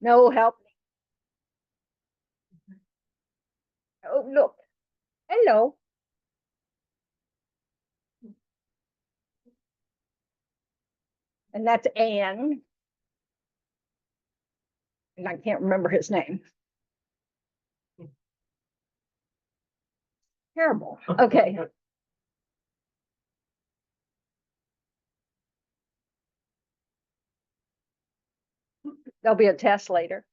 No help. Oh, look. Hello. And that's Anne. And I can't remember his name. Terrible. Okay. There'll be a test later.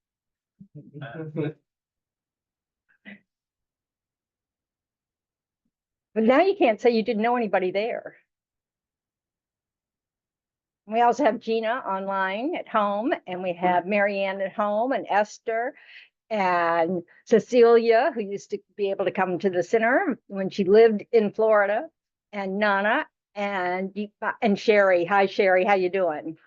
But now you can't say you didn't know anybody there. We also have Gina online at home, and we have Marianne at home, and Esther, and Cecilia, who used to be able to come to the center when she lived in Florida, and Nana, and Deepa, and Sherry. Hi, Sherry. How you doing?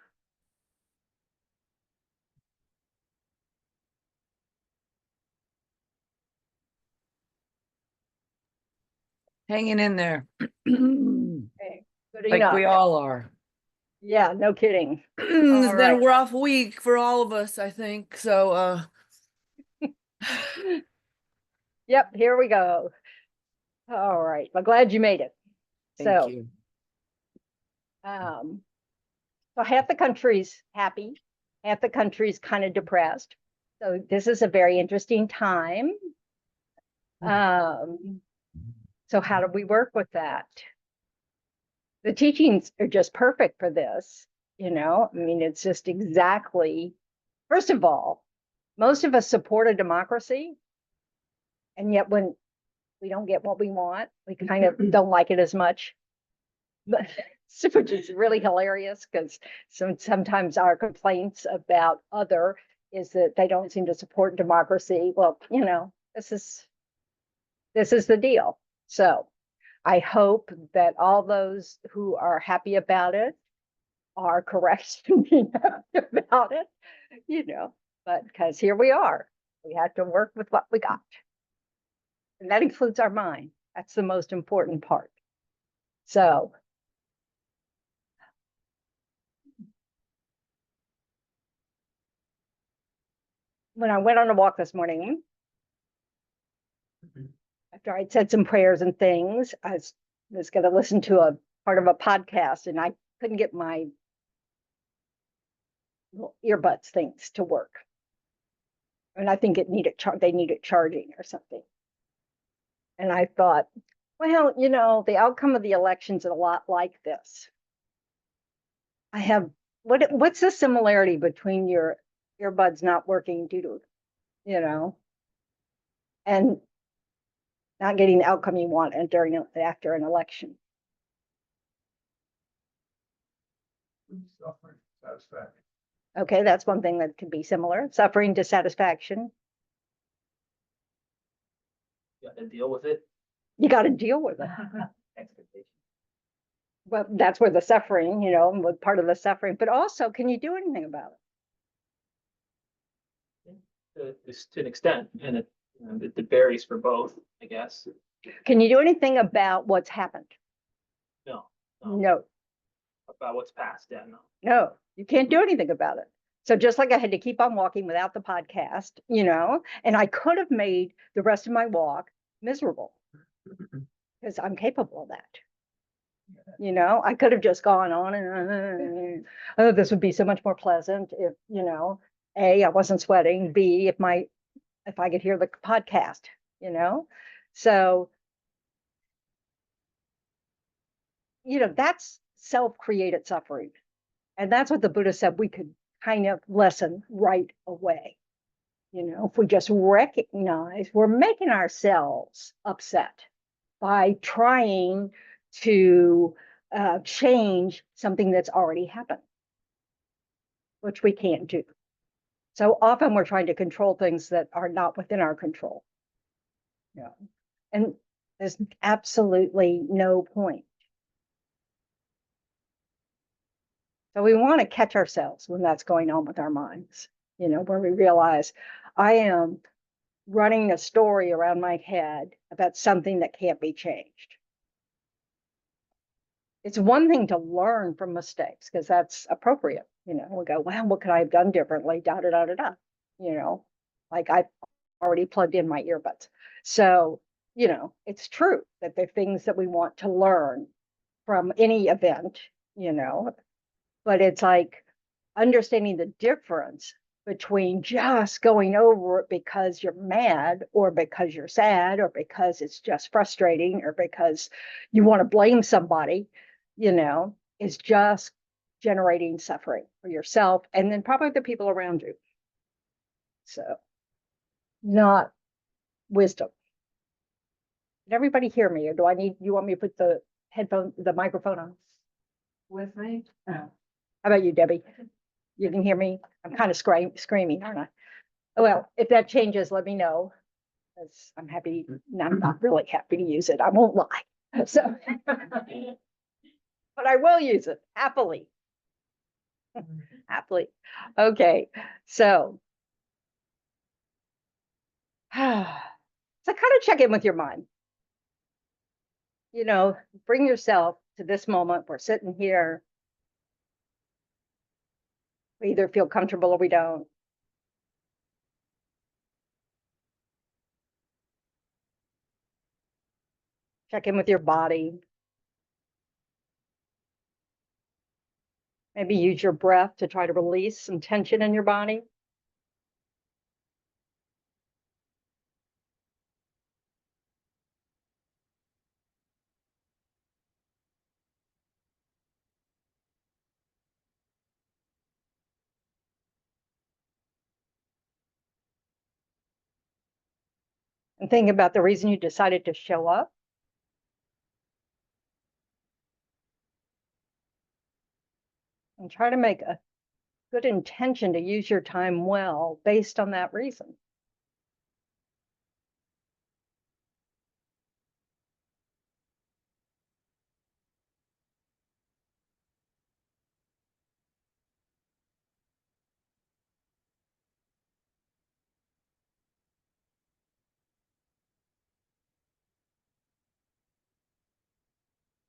Hanging in there. Hey, good Like enough. we all are. Yeah, no kidding. It's been a right. rough week for all of us, I think. So Yep, here we go. All right. I'm glad you made it. thank you. Um, so half the country's happy, half the country's kind of depressed. So this is a very interesting time. So how do we work with that? The teachings are just perfect for this, I mean, it's just exactly, first of all, most of us support a democracy, and yet when we don't get what we want, we kind of don't like it as much. But which is really hilarious because sometimes our complaints about other is that they don't seem to support democracy. Well, this is the deal. So I hope that all those who are happy about it are correct to be happy about it, but because here we are, we have to work with what we got. And that includes our mind. That's the most important part. So when I went on a walk this morning, after I'd said some prayers and things, I was going to listen to a part of a podcast, and I couldn't get my earbuds things to work. And I think they needed charging or something. And I thought, well, the outcome of the election's a lot like this. I have what's the similarity between your earbuds not working due to, and not getting the outcome you want and after an election? Suffering, satisfaction. Okay, that's one thing that could be similar. Suffering, dissatisfaction. You got to deal with it. You got to deal with it. Expectation. Well, that's where the suffering, with part of the suffering, but also, can you do anything about To an extent, and it varies for both, I guess. it? Can you do anything about what's happened? No, No, about what's past. Yeah, no. no, you can't do anything about it. So just like I had to keep on walking without the podcast, and I could have made the rest of my walk miserable because I'm capable of that. I could have just gone on and oh, this would be so much more pleasant if, A, I wasn't sweating, B, if I could hear the podcast, So, that's self-created suffering. And that's what the Buddha said we could kind of lessen right away. If we just recognize we're making ourselves upset by trying to change something that's already happened, which we can't do. So often we're trying to control things that are not within our control. Yeah. And there's absolutely no point. So we want to catch ourselves when that's going on with our minds, where we realize I am running a story around my head about something that can't be changed. It's one thing to learn from mistakes because that's appropriate. We go, well, what could I have done differently? Da da da da da. you know, like I've already plugged in my earbuds. So, you know, it's true that the things that we want to learn from any event, you know, but it's like understanding the difference between just going over it because you're mad or because you're sad or because it's just frustrating or because you want to blame somebody, you know, is just generating suffering for yourself and then probably the people around you. So, not wisdom. Did everybody hear me, or do I need, you want me to put the microphone on? With me? Oh. How about you, Debbie? You can hear me? I'm kind of screaming, aren't I? Well, if that changes, let me know. Because I'm happy, I'm not really happy to use it. I won't lie. So, but I will use it happily. Happily. Okay. So, kind of check in with your mind. You know, bring yourself to this moment. We're sitting here. We either feel comfortable or we don't. Check in with your body. Maybe use your breath to try to release some tension in your body. And think about the reason you decided to show up. And try to make a good intention to use your time well based on that reason.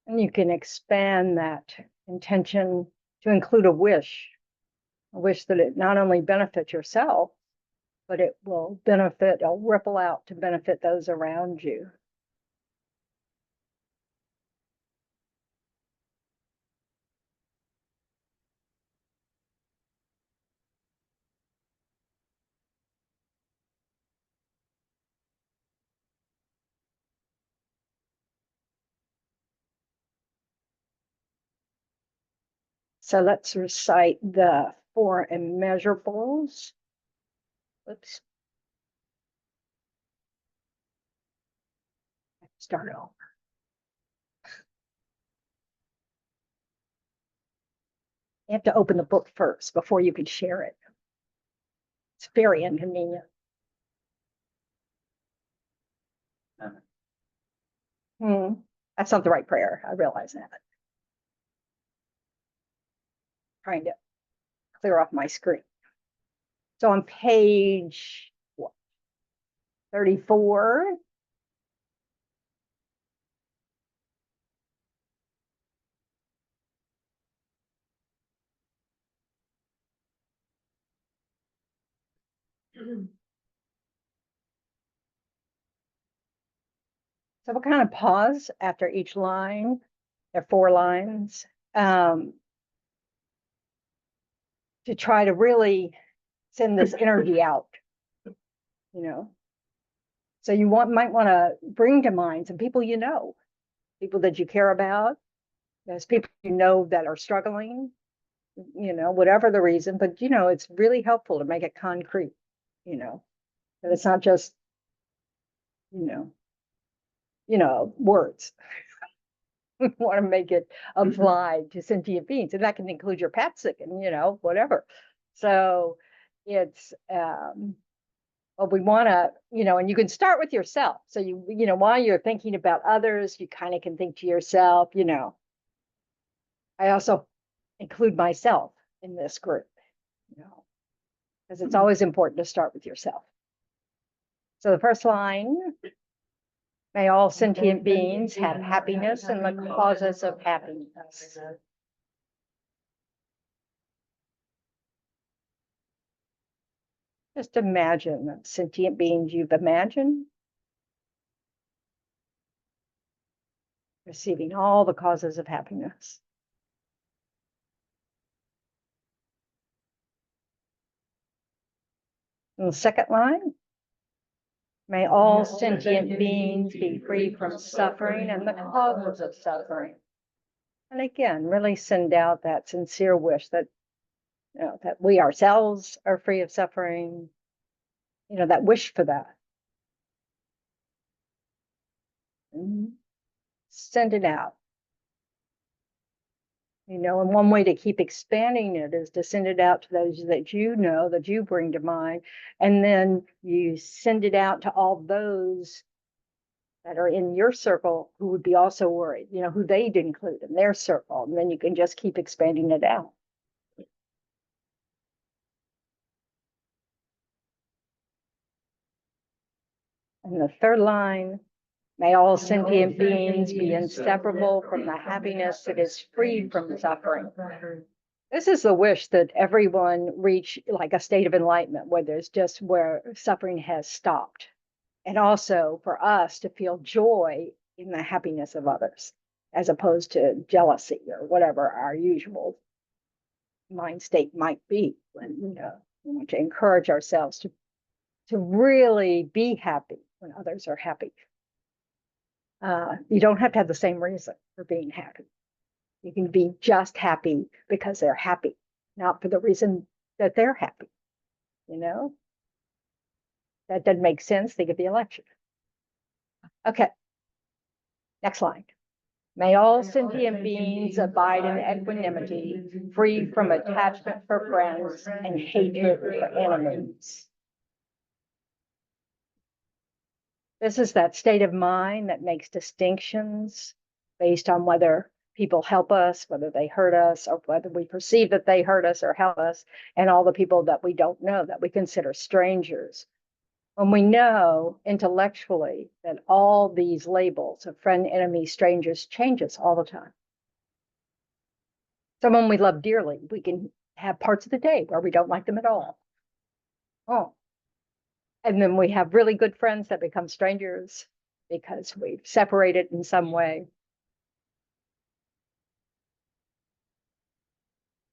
And you can expand that intention to include a wish that it not only benefits yourself, but it will benefit, it'll ripple out to benefit those around you. So let's recite the 4 immeasurables. Oops. Start over. You have to open the book first before you can share it. It's very inconvenient. That's not the right prayer. I realize that. Trying to clear off my screen. So on page 34. So we'll kind of pause after each line. There are 4 lines to try to really send this energy out, you know. So you might want to bring to mind some people you know, people that you care about. There's people you know that are struggling, you know, whatever the reason. But, you know, it's really helpful to make it concrete, you know, that it's not just, you know, words. We want to make it apply to sentient beings, and that can include your pets and, you know, whatever. So it's well, we want to, you know, and you can start with yourself. So you know, while you're thinking about others, you kind of can think to yourself, you know, I also include myself in this group, you know, because it's always important to start with yourself. So the first line, may all sentient beings have happiness and the causes of happiness. Just imagine that sentient beings you've imagined receiving all the causes of happiness. And the second line, may all sentient beings be free from suffering and the causes of suffering. And again, really send out that sincere wish that, that we ourselves are free of suffering, that wish for that. And send it out. And one way to keep expanding it is to send it out to those that that you bring to mind. And then you send it out to all those that are in your circle who would be also worried, who they'd include in their circle. And then you can just keep expanding it out. And the third line, may all sentient beings be inseparable from the happiness that is freed from suffering. This is the wish that everyone reach like a state of enlightenment where suffering has stopped. And also for us to feel joy in the happiness of others, as opposed to jealousy or whatever our usual mind state might be. When we want to encourage ourselves to really be happy when others are happy. You don't have to have the same reason for being happy. You can be just happy because they're happy, not for the reason that they're happy. That doesn't make sense. Think of the election. Okay. Next line. May all sentient beings abide in equanimity, free from attachment for friends and hatred for enemies. This is that state of mind that makes distinctions based on whether people help us, whether they hurt us, or whether we perceive that they hurt us or help us, and all the people that we don't know, that we consider strangers. When we know intellectually that all these labels of friend, enemy, strangers changes all the time. Someone we love dearly, we can have parts of the day where we don't like them at all. Oh. And then we have really good friends that become strangers because we've separated in some way.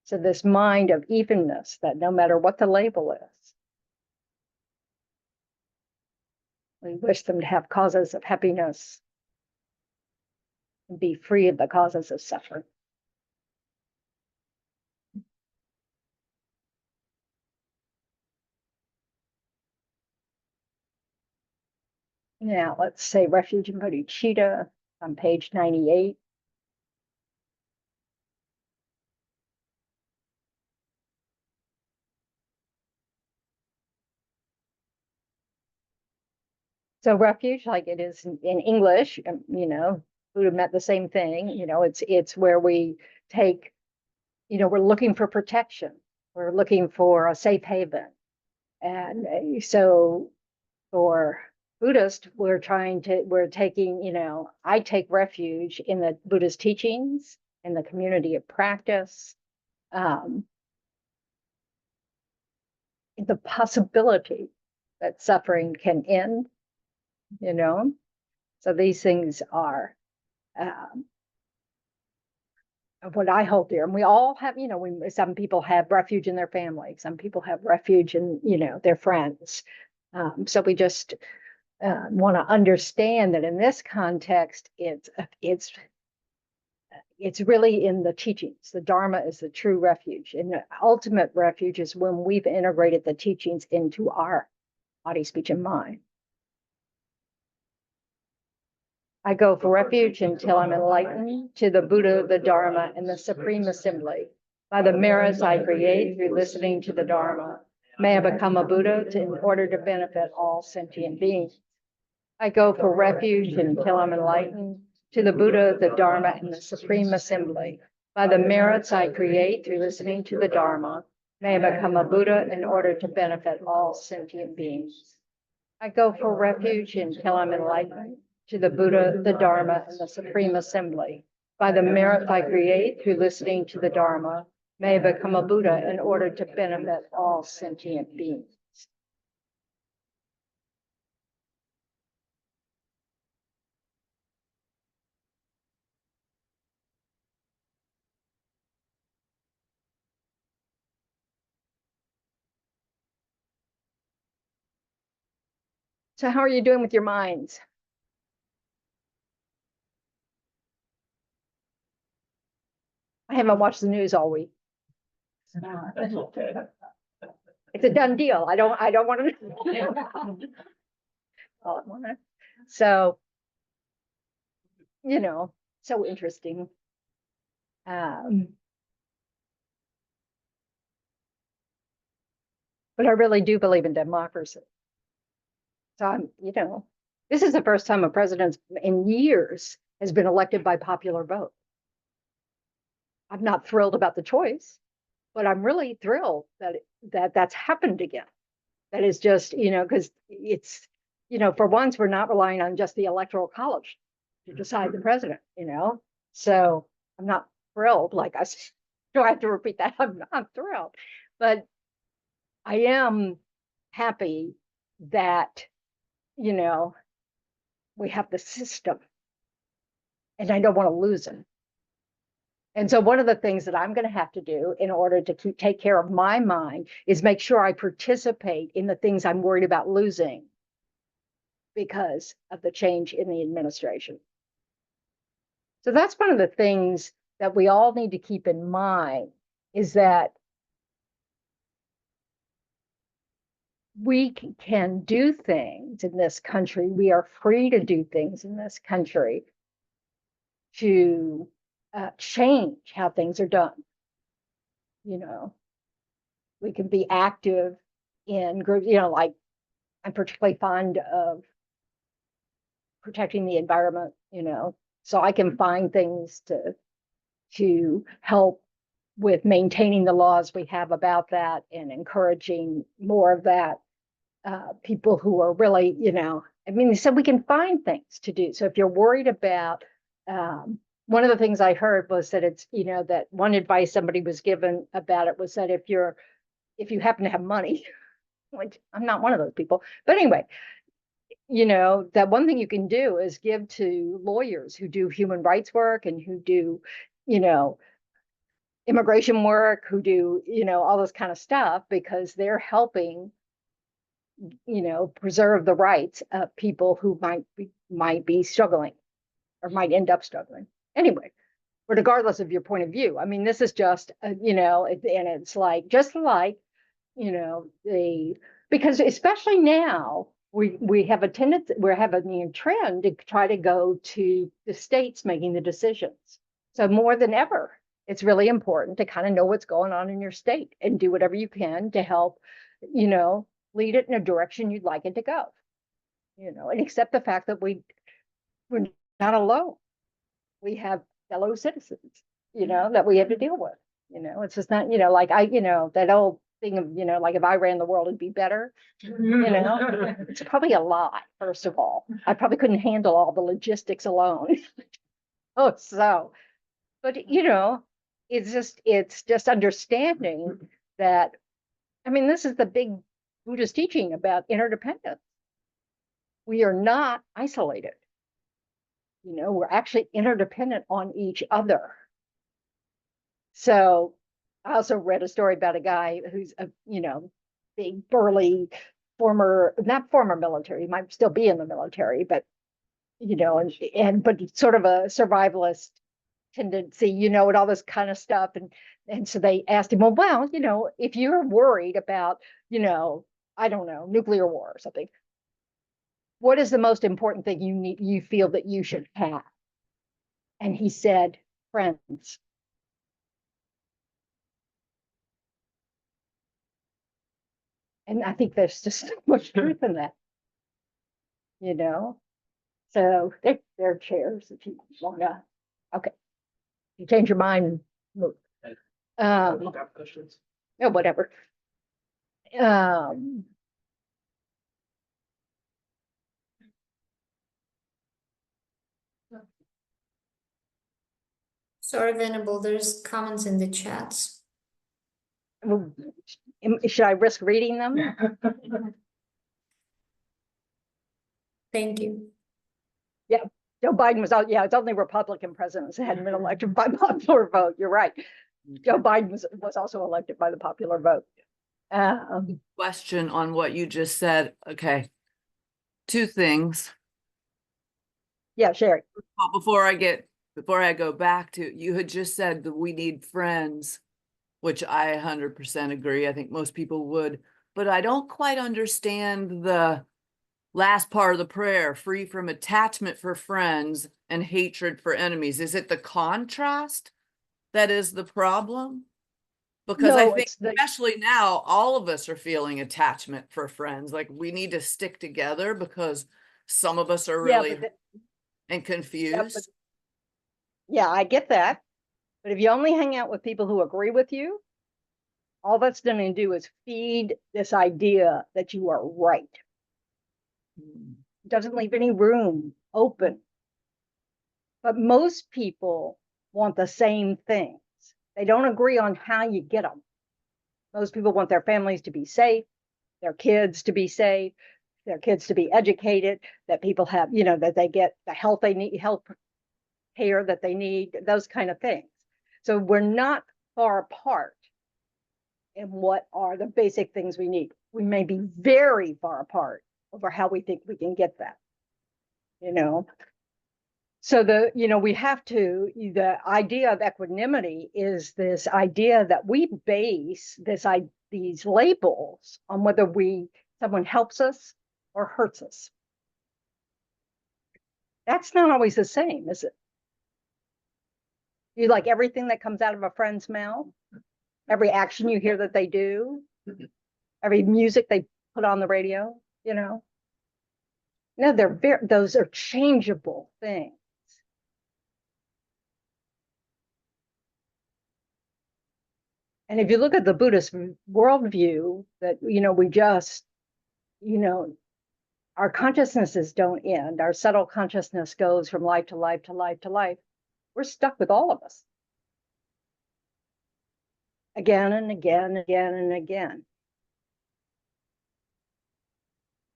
So this mind of evenness, that no matter what the label is, we wish them to have causes of happiness and be free of the causes of suffering. Now let's say refuge and bodhicitta on page 98. So refuge, like it is in English, Buddha meant the same thing. It's where we take, we're looking for protection. We're looking for a safe haven. And so for Buddhist, we're taking, I take refuge in the Buddha's teachings, in the community of practice, in the possibility that suffering can end. So these things are what I hold dear. And we all have, some people have refuge in their family. Some people have refuge in, their friends. So we just want to understand that in this context, it's really in the teachings. The Dharma is the true refuge. And the ultimate refuge is when we've integrated the teachings into our body, speech, and mind. I go for refuge until I'm enlightened to the Buddha, the Dharma, and the Supreme Assembly. By the merits I create through listening to the Dharma, may I become a Buddha in order to benefit all sentient beings. I go for refuge until I'm enlightened to the Buddha, the Dharma, and the Supreme Assembly. By the merits I create through listening to the Dharma, may I become a Buddha in order to benefit all sentient beings. I go for refuge until I'm enlightened to the Buddha, the Dharma, and the Supreme Assembly. By the merit I create through listening to the Dharma, may I become a Buddha in order to benefit all sentient beings. So how are you doing with your minds? I haven't watched the news all week. That's okay. It's a done deal. I don't want to. So, so interesting. But I really do believe in democracy. So this is the first time a president in years has been elected by popular vote. I'm not thrilled about the choice, but I'm really thrilled that that's happened again. That is just, because it's, for once, we're not relying on just the electoral college to decide the president, So I'm not thrilled. Like do I have to repeat that? I'm not thrilled, but I am happy that, we have the system and I don't want to lose it. And so one of the things that I'm going to have to do in order to take care of my mind is make sure I participate in the things I'm worried about losing because of the change in the administration. So that's one of the things that we all need to keep in mind, is that we can do things in this country. We are free to do things in this country to change how things are done. We can be active in groups, like I'm particularly fond of protecting the environment, so I can find things to help with maintaining the laws we have about that and encouraging more of that. People who are really, so we can find things to do. So if you're worried about, one of the things I heard was that it's, that one advice somebody was given about it was that if you happen to have money, which I'm not one of those people, but anyway, that one thing you can do is give to lawyers who do human rights work and who do, immigration work, who do, all this kind of stuff, because they're helping, preserve the rights of people who might be struggling or might end up struggling. Anyway, regardless of your point of view, I mean, this is just, and it's like, just like, because especially now, we have a tendency, we're having a trend to try to go to the states making the decisions. So more than ever, it's really important to kind of know what's going on in your state and do whatever you can to help, lead it in a direction you'd like it to go, and accept the fact that we're not alone. We have fellow citizens, that we have to deal with. It's just not, like that old thing of, like if I ran the world, it'd be better. It's probably a lie, first of all. I probably couldn't handle all the logistics alone. But it's just understanding that, I mean, this is the big Buddhist teaching about interdependence. We are not isolated. We're actually interdependent on each other. So I also read a story about a guy who's a, big burly not former military, he might still be in the military, but, but sort of a survivalist tendency, and all this kind of stuff. And so they asked him, well, if you're worried about, I don't know, nuclear war or something, what is the most important thing you feel that you should have? And he said, friends. And I think there's just so much truth in that, So they're chairs if you want to. Okay, you change your mind, move. Questions. Oh, whatever. Sorry, Venerable, there's comments in the chats. Should I risk reading them? Thank you. Joe Biden was out. Yeah, it's only Republican presidents that hadn't been elected by popular vote. You're right. Joe Biden was also elected by the popular vote. Question on what you just said. Okay. Two things. Yeah, Sherry. But before I go back to, you had just said that we need friends, which I 100% agree. I think most people would, but I don't quite understand the last part of the prayer, free from attachment for friends and hatred for enemies. Is it the contrast that is the problem? Because I No, think it's the, especially now, all of us are feeling attachment for friends. Like we need to stick together because some of us are yeah, really but and yeah, confused. yeah, I get that. But if you only hang out with people who agree with you, all that's going to do is feed this idea that you are right. It doesn't leave any room open. But most people want the same things. They don't agree on how you get them. Most people want their families to be safe, their kids to be safe, their kids to be educated, that people have, that they get the health they need, health care that they need, those kind of things. So we're not far apart in what are the basic things we need. We may be very far apart over how we think we can get that, So we have to, the idea of equanimity is this idea that we base these labels on whether someone helps us or hurts us. That's not always the same, is it? You like everything that comes out of a friend's mouth, every action you hear that they do, every music they put on the radio, No, those are changeable things. And if you look at the Buddhist worldview, that, we just, our consciousnesses don't end. Our subtle consciousness goes from life to life to life to life. We're stuck with all of us. Again and again, again and again.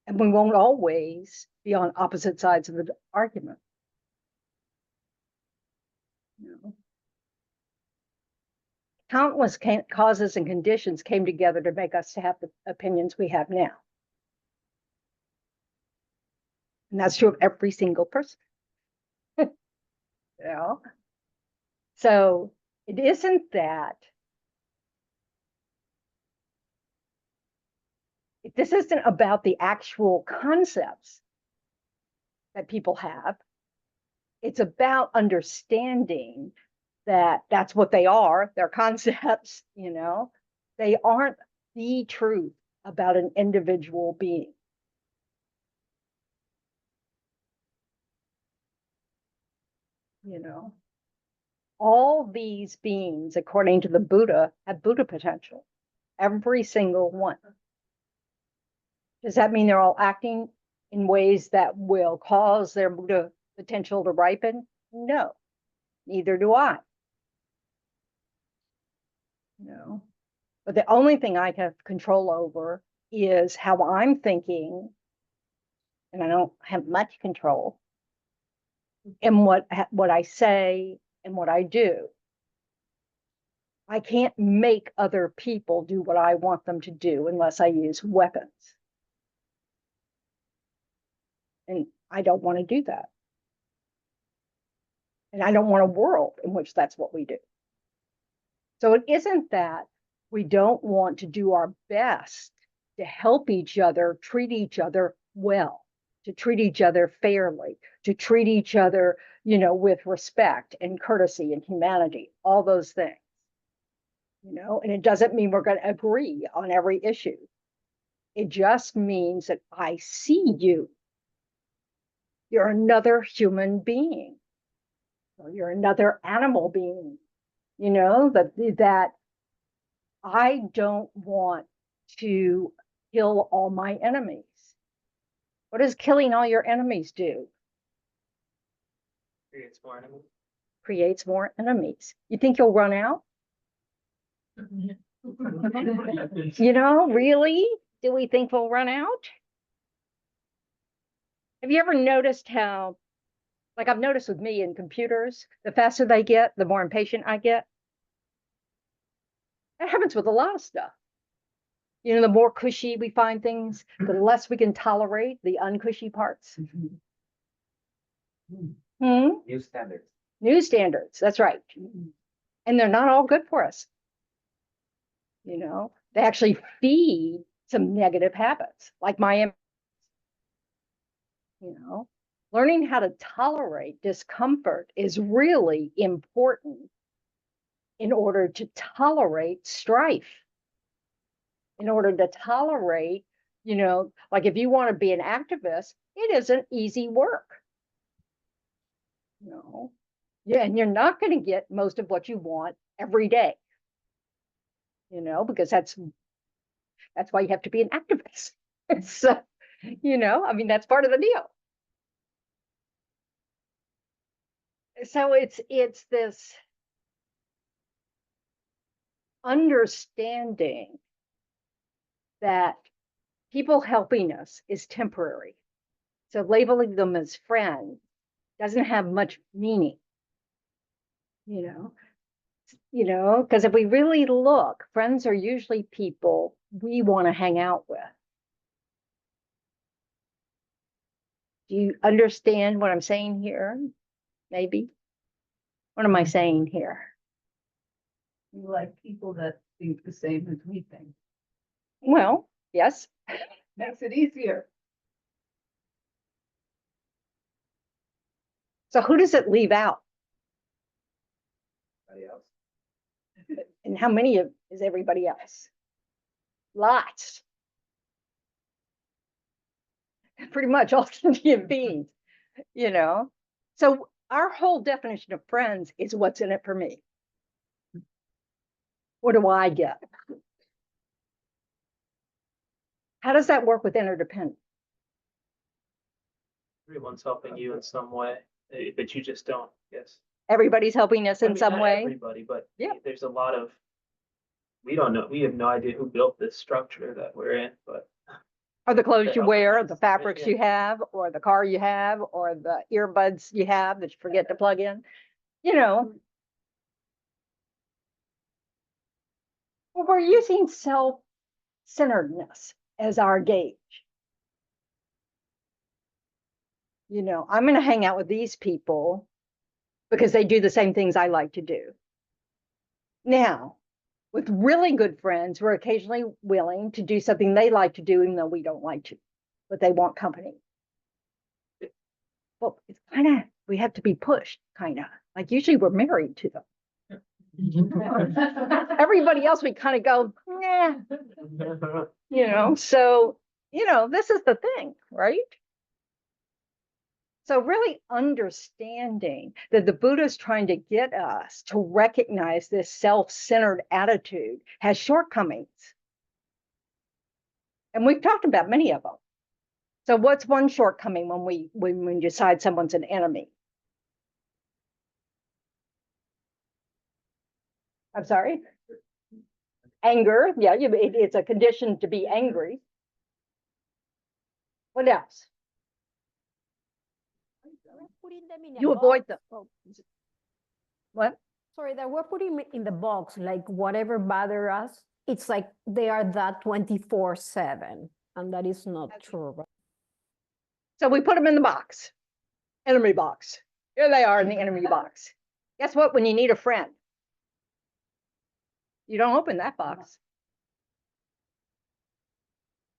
And we won't always be on opposite sides of the argument. Countless causes and conditions came together to make us to have the opinions we have now. And that's true of every single person. So it isn't that. This isn't about the actual concepts that people have. It's about understanding that that's what they are, their concepts, They aren't the truth about an individual being. All these beings, according to the Buddha, have Buddha potential. Every single one. Does that mean they're all acting in ways that will cause their Buddha potential to ripen? No, neither do I. But the only thing I have control over is how I'm thinking, and I don't have much control, and what I say and what I do. I can't make other people do what I want them to do unless I use weapons. And I don't want to do that. And I don't want a world in which that's what we do. So it isn't that we don't want to do our best to help each other, treat each other well, to treat each other fairly, to treat each other, with respect and courtesy and humanity, all those things. And it doesn't mean we're going to agree on every issue. It just means that I see you. You're another human being. Or you're another animal being. That I don't want to kill all my enemies. What does killing all your enemies do? Creates more enemies. Creates more enemies. You think you'll run out? Really? Do we think we'll run out? Have you ever noticed how, like I've noticed with me in computers, the faster they get, the more impatient I get? That happens with a lot of stuff. You know, the more cushy we find things, the less we can tolerate the uncushy parts. Hmm? New standards. New standards, that's right. And they're not all good for us. You know, they actually feed some negative habits, like you know, learning how to tolerate discomfort is really important in order to tolerate strife, in order to tolerate, you know, like if you want to be an activist, it isn't easy work. You know, yeah, and you're not going to get most of what you want every day. You know, because that's why you have to be an activist. So, you know, I mean, that's part of the deal. So it's this understanding that people helping us is temporary. So labeling them as friends doesn't have much meaning. You know, because if we really look, friends are usually people we want to hang out with. Do you understand what I'm saying here? Maybe. What am I saying here? We like people that think the same as we think. Well, yes. Makes it easier. So who does it leave out? Anybody else? And how many is everybody else? Lots. Pretty much all sentient beings, you know. So our whole definition of friends is what's in it for me. What do I get? How does that work with interdependence? Everyone's helping you in some way, but you just don't, yes. Everybody's helping us I in mean, some not way. Everybody, but Yeah. there's a lot of, we don't know, we have no idea who built this structure that we're in, but Or the clothes They're you helping wear, or us. the fabrics Yeah. you have, or the car you have, or the earbuds you have that you forget to plug in. You know, well, we're using self-centeredness as our gauge. You know, I'm going to hang out with these people because they do the same things I like to do. Now, with really good friends, we're occasionally willing to do something they like to do, even though we don't like to, but they want company. Well, it's kind of, we have to be pushed, kind of. Like usually we're married to them. Everybody else, we kind of go, nah, you know, so, you know, this is the thing, right? So really understanding that the Buddha is trying to get us to recognize this self-centered attitude has shortcomings. And we've talked about many of them. So what's one shortcoming when we decide someone's an enemy? I'm sorry? Anger. Yeah, it's a condition to be angry. What else? Putting them in a You box. avoid them. What? Sorry, that we're putting it in the box, like whatever bother us, it's like they are that 24/7, and that is not true. Right? So we put them in the box, enemy box. Here they are in the enemy box. Guess what? When you need a friend, you don't open that box.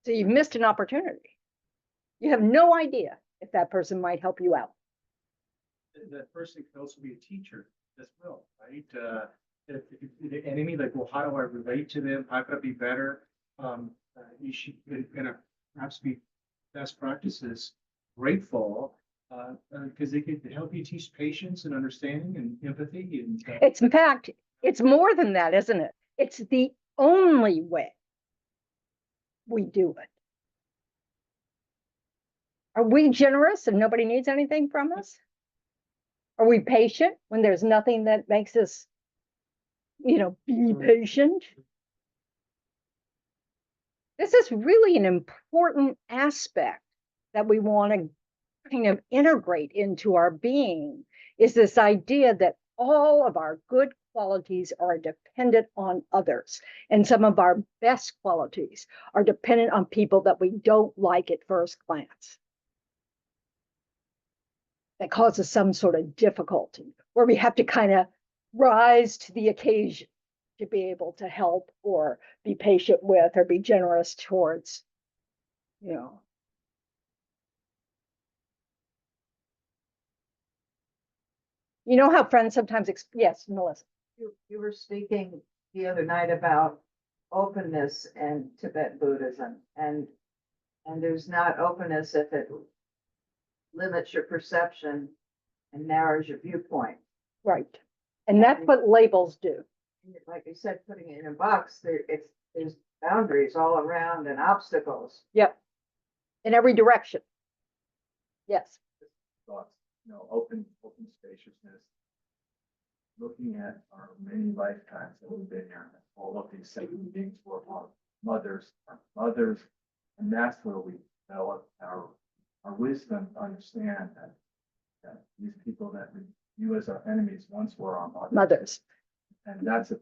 So you've missed an opportunity. You have no idea if that person might help you out. That person can also be a teacher as well, right? If the enemy, like, well, how do I relate to them? How could I be better? You should kind of perhaps be best practices grateful because they could help you teach patience and understanding and empathy. And It's in fact, it's more than that, isn't it? It's the only way we do it. Are we generous and nobody needs anything from us? Are we patient when there's nothing that makes us, you know, be patient? This is really an important aspect that we want to kind of integrate into our being, is this idea that all of our good qualities are dependent on others. And some of our best qualities are dependent on people that we don't like at first glance. That causes some sort of difficulty where we have to kind of rise to the occasion to be able to help or be patient with or be generous towards, you know. You know how friends sometimes, yes, Melissa. You were speaking the other night about openness and Tibet Buddhism, and there's not openness if it limits your perception and narrows your viewpoint. Right. And that's what labels do. Like you said, putting it in a box, there's boundaries all around and obstacles. Yep. In every direction. Yes. Thoughts, open spaciousness. Looking at our many lifetimes that we've been here, all of these sacred beings were our mothers, and that's where we develop our wisdom to understand that these people that we view as our enemies once were our Mothers. And that's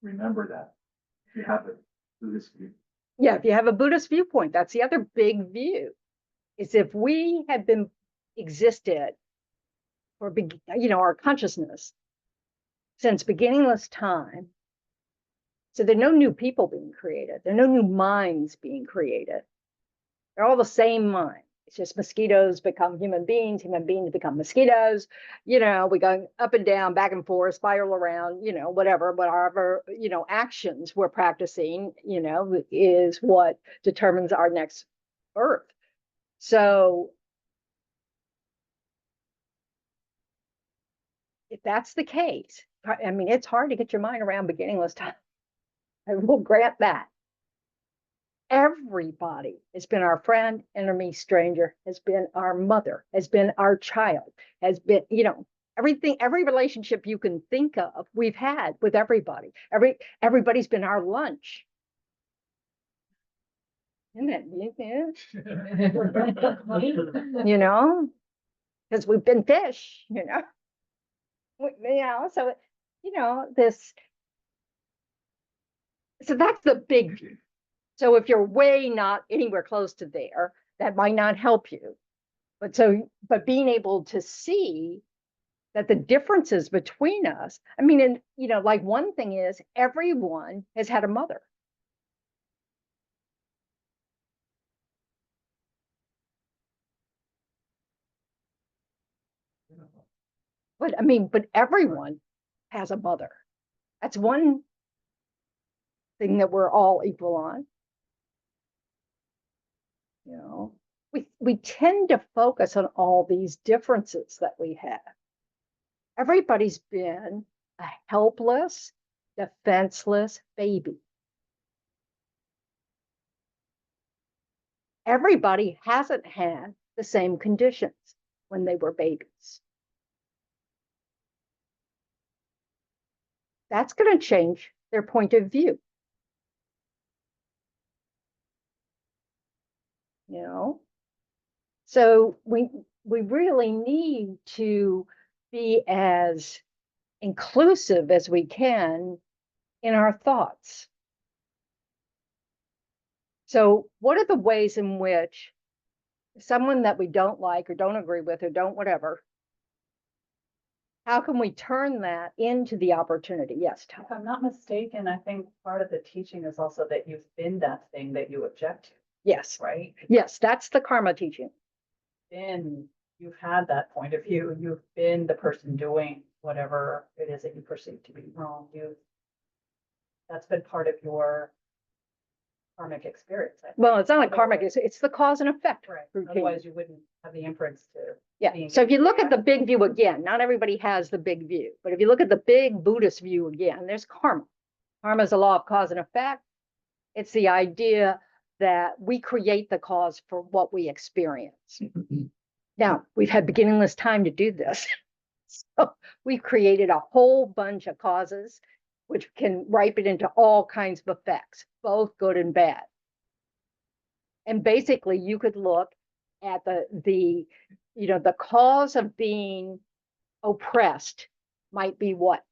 remember that if you have a Buddhist view. Yeah, if you have a Buddhist viewpoint, that's the other big view. Is if we had been existed for our consciousness since beginningless time. So there are no new people being created. There are no new minds being created. They're all the same mind. It's just mosquitoes become human beings become mosquitoes. We go up and down, back and forth, spiral around, whatever, actions we're practicing, is what determines our next birth. So if that's the case, I mean, it's hard to get your mind around beginningless time. I will grant that. Everybody has been our friend, enemy, stranger, has been our mother, has been our child, has been, everything, every relationship you can think of, we've had with everybody. Everybody's been our lunch. Isn't it? Because we've been fish, so, this. So that's the big view. So if you're way not anywhere close to there, that might not help you. But being able to see that the differences between us, I mean, and like one thing is everyone has had a mother. But everyone has a mother. That's one thing that we're all equal on. We tend to focus on all these differences that we have. Everybody's been a helpless, defenseless baby. Everybody hasn't had the same conditions when they were babies. That's going to change their point of view. So we really need to be as inclusive as we can in our thoughts. So what are the ways in which someone that we don't like or don't agree with or don't whatever, how can we turn that into the opportunity? Yes, Tom. If I'm not mistaken, I think part of the teaching is also that you've been that thing that you object to, Yes. right? Yes, that's the karma teaching. You've had that point of view. You've been the person doing whatever it is that you perceive to be wrong. That's been part of your karmic experience. I think. Well, it's not like karmic, it's the cause and effect. Right. routine. Otherwise, you wouldn't have the inference to. Yeah. So if you look at the big view again, not everybody has the big view, but if you look at the big Buddhist view again, there's karma. Karma is a law of cause and effect. It's the idea that we create the cause for what we experience. Now, we've had beginningless time to do this. So we've created a whole bunch of causes, which can ripen into all kinds of effects, both good and bad. And basically, you could look at the cause of being oppressed might be what?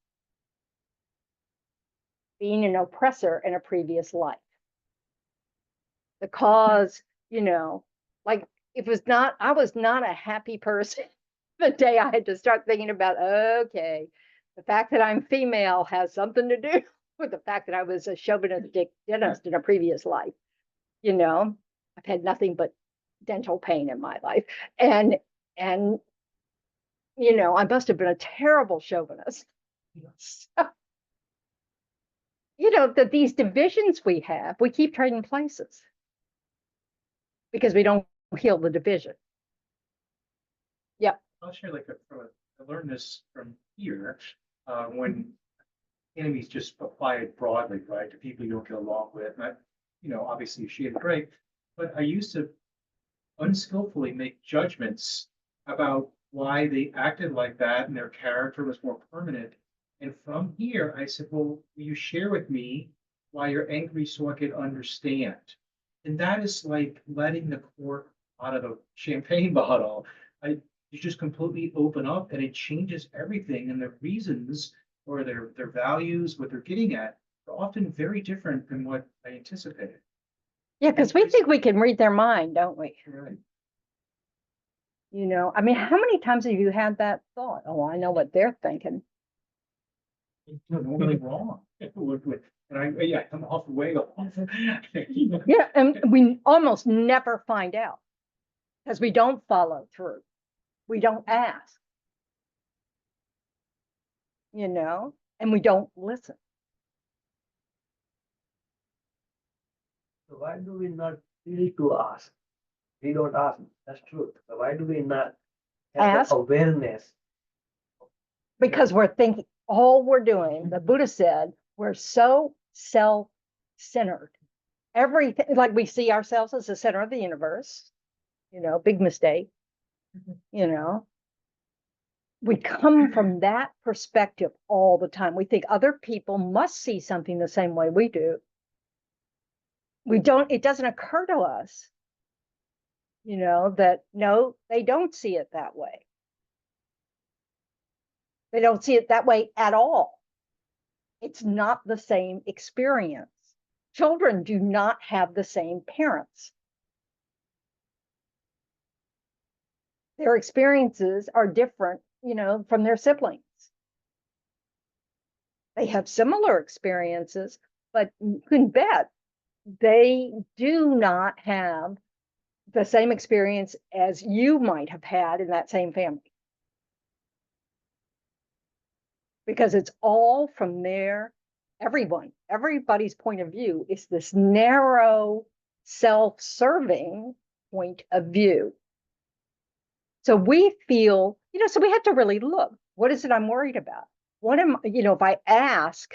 being an oppressor in a previous life. The cause, like it was not, I was not a happy person the day I had to start thinking about, okay, the fact that I'm female has something to do with the fact that I was a chauvinistic dentist in a previous life. I've had nothing but dental pain in my life. And I must have been a terrible chauvinist. So, that these divisions we have, we keep trading places because we don't heal the division. I'll share I learned this from here, when enemies just apply it broadly, right, to people you don't get along with. And obviously you shade it right, but I used to unskillfully make judgments about why they acted like that and their character was more permanent. And from here, I said, well, will you share with me why you're angry so I could understand? And that is like letting the cork out of the champagne bottle. You just completely open up and it changes everything. And the reasons or their values, what they're getting at, are often very different than what I anticipated. Yeah, because we think we can read their mind, don't we? Right. I mean, how many times have you had that thought? Oh, I know what they're thinking. Normally wrong. And I'm off way off. Yeah, and we almost never find out because we don't follow through. We don't ask, and we don't listen. So why do we not need to ask? We don't ask, that's true. So why do we not have Ask? the awareness? Because we're thinking, all we're doing, the Buddha said, we're so self-centered. Everything, like we see ourselves as the center of the universe, big mistake, we come from that perspective all the time. We think other people must see something the same way we do. It doesn't occur to us, that no, they don't see it that way. They don't see it that way at all. It's not the same experience. Children do not have the same parents. Their experiences are different, from their siblings. They have similar experiences, but you can bet they do not have the same experience as you might have had in that same family. Because it's all from everybody's point of view is this narrow, self-serving point of view. So we feel, so we have to really look, what is it I'm worried about? What am, if I ask,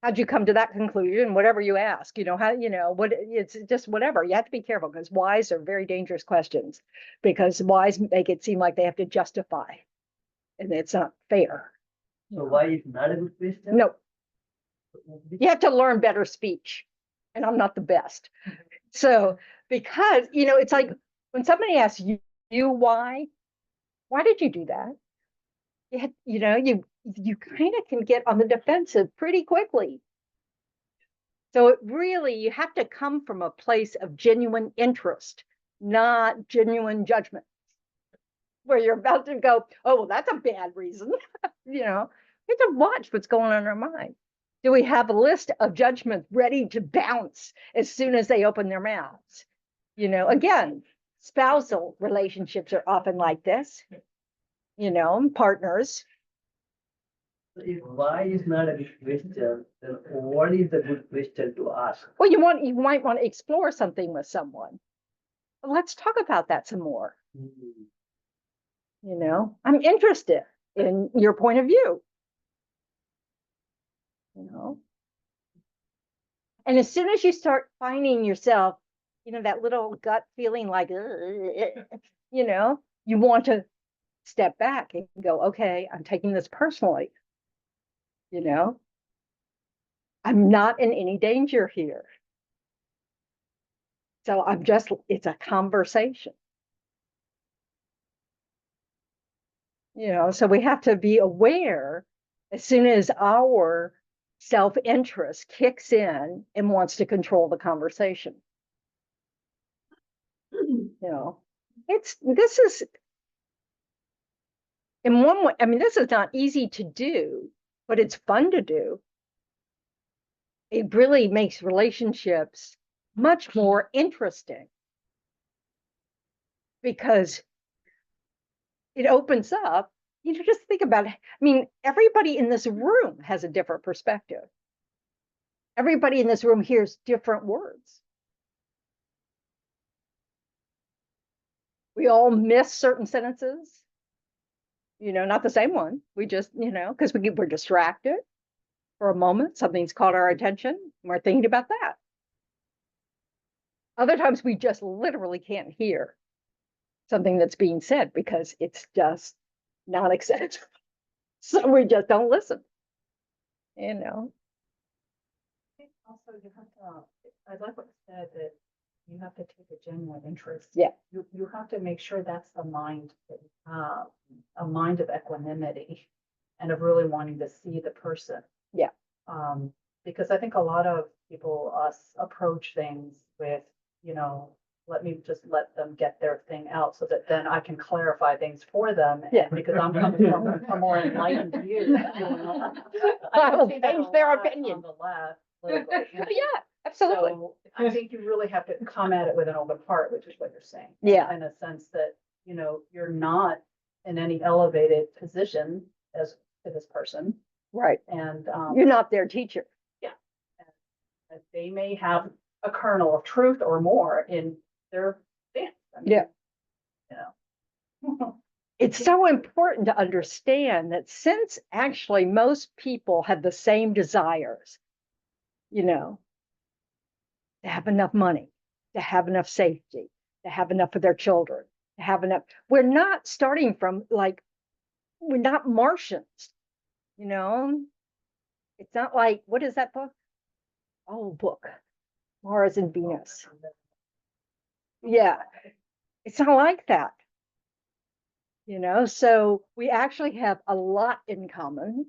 how'd you come to that conclusion? Whatever you ask, what, it's just whatever. You have to be careful because whys are very dangerous questions because whys make it seem like they have to justify and it's not fair. So why is not a good question? No, you have to learn better speech and I'm not the best. So, because, it's like when somebody asks you why did you do that? You kind of can get on the defensive pretty quickly. So you have to come from a place of genuine interest, not genuine judgment, where you're about to go, oh, well, that's a bad reason. You have to watch what's going on in our mind. Do we have a list of judgments ready to bounce as soon as they open their mouths? Again, spousal relationships are often like this, partners. If why is not a good question, then what is the good question to ask? Well, you might want to explore something with someone. Well, let's talk about that some more. I'm interested in your point of view. And as soon as you start finding yourself, that little gut feeling like, you want to step back and go, okay, I'm taking this personally. I'm not in any danger here. So it's a conversation. So we have to be aware as soon as our self-interest kicks in and wants to control the conversation. You know, this is, in one way, I mean, this is not easy to do, but it's fun to do. It really makes relationships much more interesting because it opens up, you know, just think about it. I mean, everybody in this room has a different perspective. Everybody in this room hears different words. We all miss certain sentences, you know, not the same one. We just, you know, because we're distracted for a moment, something's caught our attention, and we're thinking about that. Other times we just literally can't hear something that's being said because it's just not acceptable. So we just don't listen, you know. Also, you have to, I like what you said, that you have to take a genuine interest. Yeah. You have to make sure that's the mind that you have, a mind of equanimity and of really wanting to see the person. Yeah. Because I think a lot of people, us, approach things with, you know, let me just let them get their thing out so that then I can clarify things for them. Yeah. And because I'm coming from a more enlightened view. I will see that a change their lot opinion. On the left. politically, you know. Yeah, absolutely. So I think you really have to come at it with an open heart, which is what you're saying. Yeah. In a sense that, you know, you're not in any elevated position as to this person. Right. And You're not their teacher. that they may have a kernel of truth or more in their stance. I mean, Yeah. You know. It's so important to understand that since actually most people have the same desires, you know, to have enough money, to have enough safety, to have enough for their children, to have enough, we're not starting from like, we're not Martians, you know? It's not like, what is that book? Oh, book, Mars and Venus. Yeah, it's not like that. You know, so we actually have a lot in common,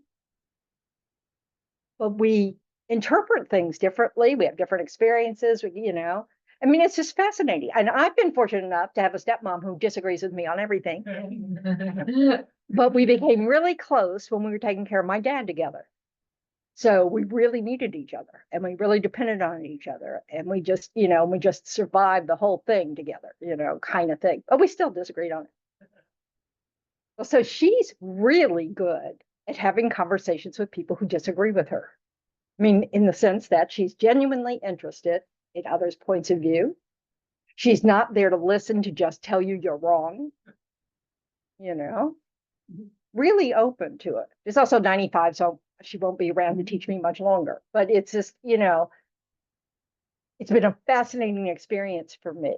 but we interpret things differently. We have different experiences, you know. I mean, it's just fascinating. And I've been fortunate enough to have a stepmom who disagrees with me on everything. But we became really close when we were taking care of my dad together. So we really needed each other and we really depended on each other. And we just, you know, we just survived the whole thing together, you know, kind of thing. But we still disagreed on it. Well, so she's really good at having conversations with people who disagree with her. I mean, in the sense that she's genuinely interested in others' points of view. She's not there to listen to just tell you you're wrong, you know, really open to it. She's also 95, so she won't be around to teach me much longer. But it's just, you know, it's been a fascinating experience for me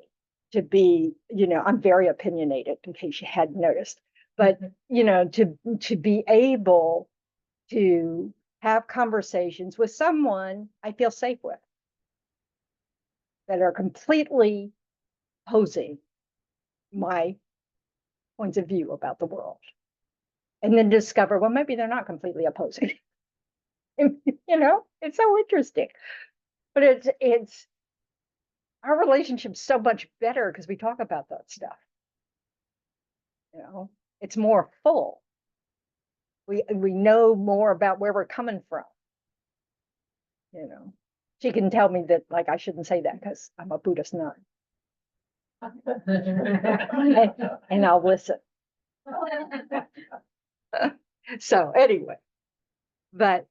to be, you know, I'm very opinionated in case you hadn't noticed. But, you know, to be able to have conversations with someone I feel safe with that are completely opposing my points of view about the world. And then discover, well, maybe they're not completely opposing. You know, it's so interesting. But it's our relationship's so much better because we talk about that stuff. You know, it's more full. We know more about where we're coming from. You know, she can tell me that like I shouldn't say that because I'm a Buddhist nun. And I'll listen. So anyway, but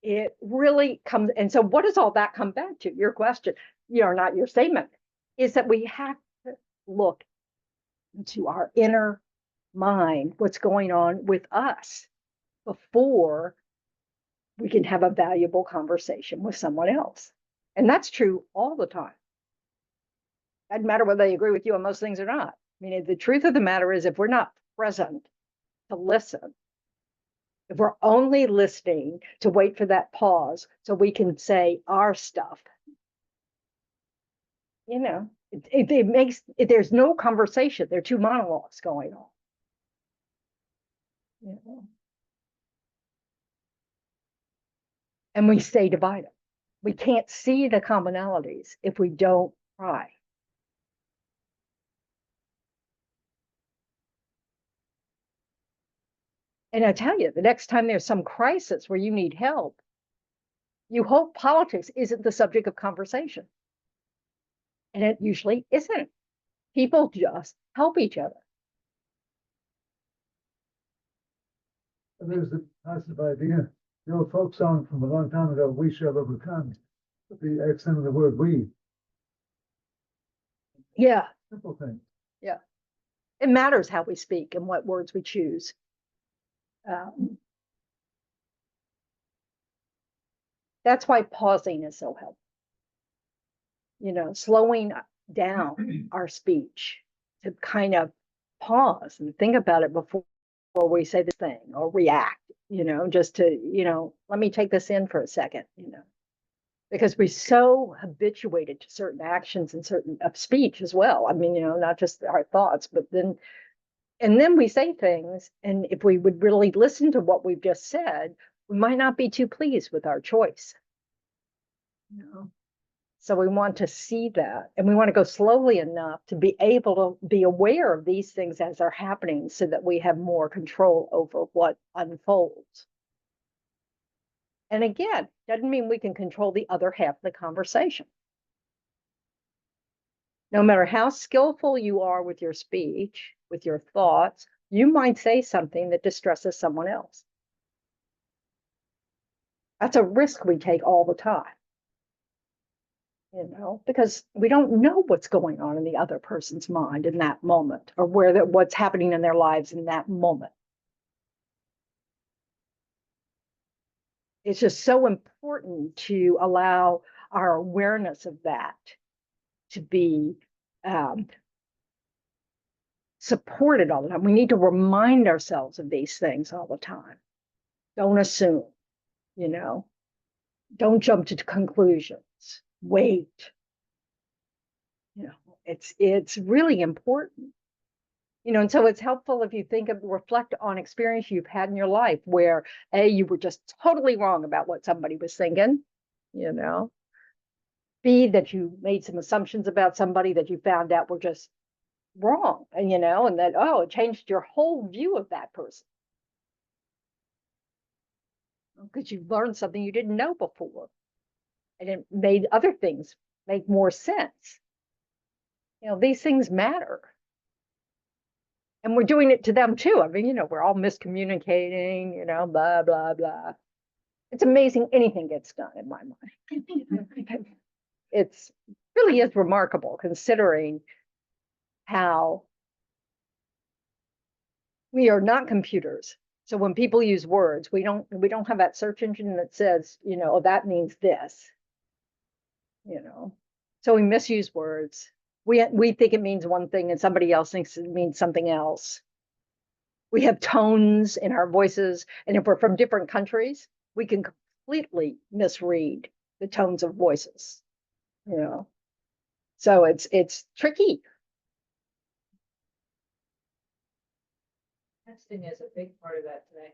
it really comes, and so what does all that come back to? Your question, you know, not your statement, is that we have to look into our inner mind, what's going on with us before we can have a valuable conversation with someone else. And that's true all the time. Doesn't matter whether they agree with you on most things or not. I mean, the truth of the matter is if we're not present to listen, if we're only listening to wait for that pause so we can say our stuff, you know, it makes, there's no conversation. There are two monologues going on. you know. And we stay divided. We can't see the commonalities if we don't try. And I tell you, the next time there's some crisis where you need help, you hope politics isn't the subject of conversation. And it usually isn't. People just help each other. There's the positive idea, the old folk song from a long time ago, we shall overcome. The accent of the word we, Yeah, simple thing. it matters how we speak and what words we choose. That's why pausing is so helpful. You know, slowing down our speech to kind of pause and think about it before we say the thing or react, you know, just to, you know, let me take this in for a second, you know, because we're so habituated to certain actions and certain of speech as well. I mean, you know, not just our thoughts, but then, and then we say things, and if we would really listen to what we've just said, we might not be too pleased with our choice. You know? So we want to see that, and we want to go slowly enough to be able to be aware of these things as they're happening so that we have more control over what unfolds. And again, doesn't mean we can control the other half of the conversation. No matter how skillful you are with your speech, with your thoughts, you might say something that distresses someone else. That's a risk we take all the time. You know, because we don't know what's going on in the other person's mind in that moment, or what's happening in their lives in that moment. It's just so important to allow our awareness of that to be supported all the time. We need to remind ourselves of these things all the time. Don't assume, you know, don't jump to conclusions. Wait. You know, it's really important. You know, and so it's helpful if you reflect on experience you've had in your life where you were just totally wrong about what somebody was thinking, you know. B, that you made some assumptions about somebody that you found out were just wrong, and you know, and that, oh, it changed your whole view of that person. Because you learned something you didn't know before. And it made other things make more sense. You know, these things matter. And we're doing it to them too. I mean, you know, we're all miscommunicating, you know, blah, blah, blah. It's amazing anything gets done in my mind. It's really is remarkable considering how we are not computers. So when people use words, we don't have that search engine that says, you know, oh, that means this. You know, so we misuse words. We think it means one thing and somebody else thinks it means something else. We have tones in our voices, and if we're from different countries, we can completely misread the tones of voices. You know, so it's tricky. Texting is a big part of that today.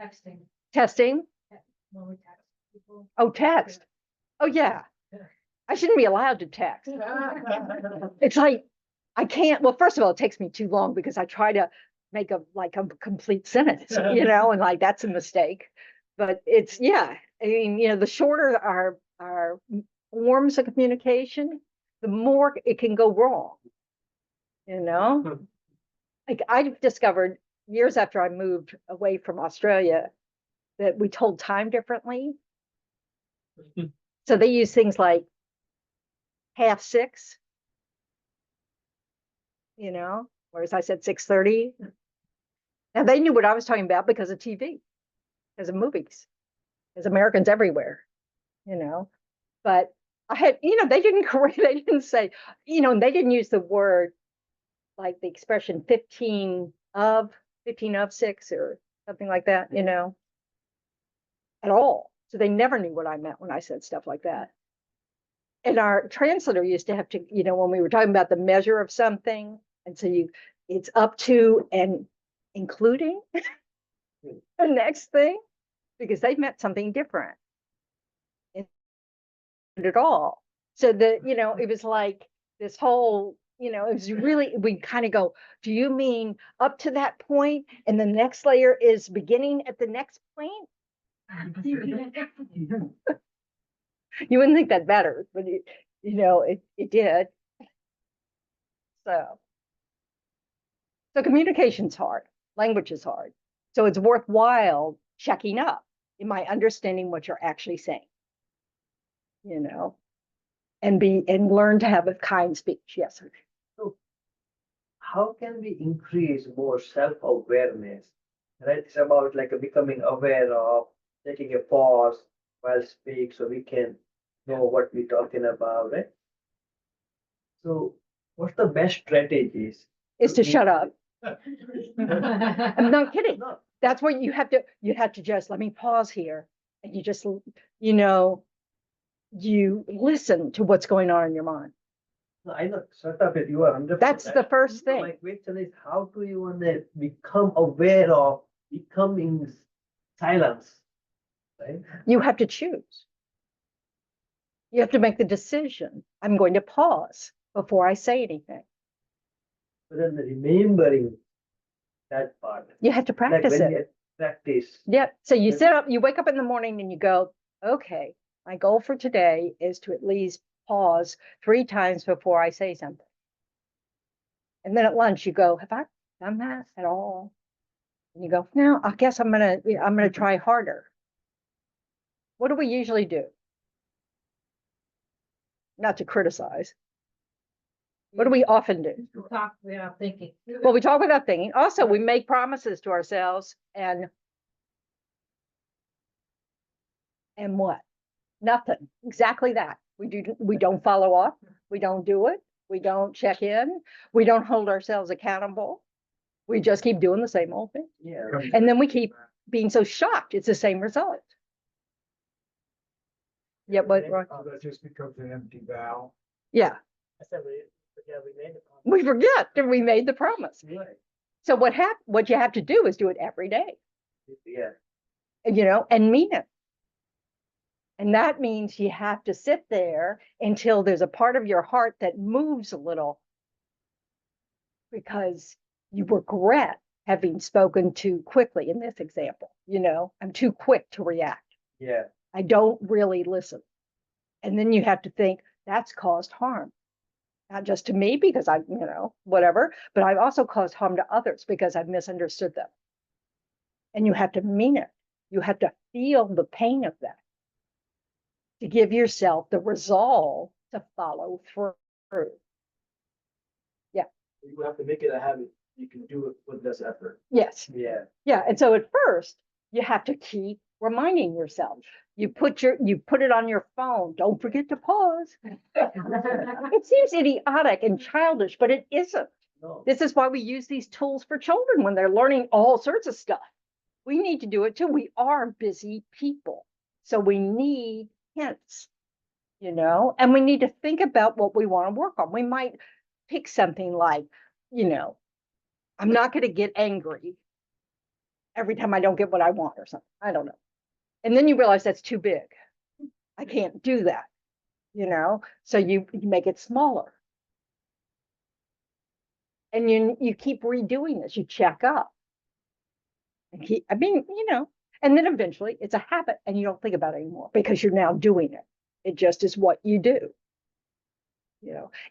Texting, Testing. when we text people. Oh, text. Oh, yeah. I shouldn't be allowed to text. It's like, I can't, well, first of all, it takes me too long because I try to make a complete sentence, you know, and like, that's a mistake. But it's, yeah, I mean, you know, the shorter our forms of communication, the more it can go wrong, you know? Like I've discovered years after I moved away from Australia that we told time differently. So they use things like 6:30, you know, whereas I said 6:30. Now they knew what I was talking about because of TV, because of movies, as Americans everywhere, you know. But I had, you know, they didn't correct, they didn't say, you know, and they didn't use the word like the expression 15 of 6 or something like that, you know, at all. So they never knew what I meant when I said stuff like that. And our translator used to have to, you know, when we were talking about the measure of something, and so it's up to, and including the next thing, because they meant something different at all. So it was like this whole, it was really, we kind of go, do you mean up to that point and the next layer is beginning at the next point? You wouldn't think that matters, but it did. So communication's hard, language is hard. So it's worthwhile checking up. Am I understanding what you're actually saying? And learn to have a kind speech. Yes. Sir. So how can we increase more self-awareness? Right? It's about like becoming aware of taking a pause while speak so we can know what we're talking about, right? So what's the best strategies? Is to shut up. I'm not kidding. No, That's what you have to just let me pause here. And you just, you listen to what's going on in your mind. no, I know, shut up if you are 100%. That's the first No, my thing. question is, how do you want to become aware of becoming silence, right? You have to choose. You have to make the decision. I'm going to pause before I say anything. But then remembering that part, You have to like practice when it. you practice, Yep. So you Yeah. sit up, you wake up in the morning and you go, okay, my goal for today is to at least pause 3 times before I say something. And then at lunch you go, have I done that at all? And you go, no, I guess I'm gonna try harder. What do we usually do? Not to criticize. What do we often do? Talk without thinking. Well, we talk without thinking. Also, we make promises to ourselves and what? Nothing. Exactly that. We don't follow up. We don't do it. We don't check in. We don't hold ourselves accountable. We just keep doing the same old thing. yeah. And then we keep being so shocked it's the same result. Yeah, but That just becomes an empty vow. yeah, I said, yeah, we made it. we forget that we made the promise. Right. So what you have to do is do it every day, Yeah, and mean it. And that means you have to sit there until there's a part of your heart that moves a little because you regret having spoken too quickly in this example. I'm too quick to react. yeah. I don't really listen. And then you have to think that's caused harm, not just to me because I, whatever, but I've also caused harm to others because I've misunderstood them. And you have to mean it. You have to feel the pain of that to give yourself the resolve to follow through. Yeah. You have to make it a habit. You can do it with less effort. Yes. Yeah. Yeah. And so at first you have to keep reminding yourself. You put it on your phone. Don't forget to pause. It seems idiotic and childish, but it isn't. No. This is why we use these tools for children when they're learning all sorts of stuff. We need to do it too. We are busy people. So we need hints, and we need to think about what we want to work on. We might pick something like, I'm not going to get angry every time I don't get what I want or something. I don't know. And then you realize that's too big. I can't do that, so you make it smaller. And you keep redoing this, you check up. And and then eventually it's a habit and you don't think about it anymore because you're now doing it. It just is what you do.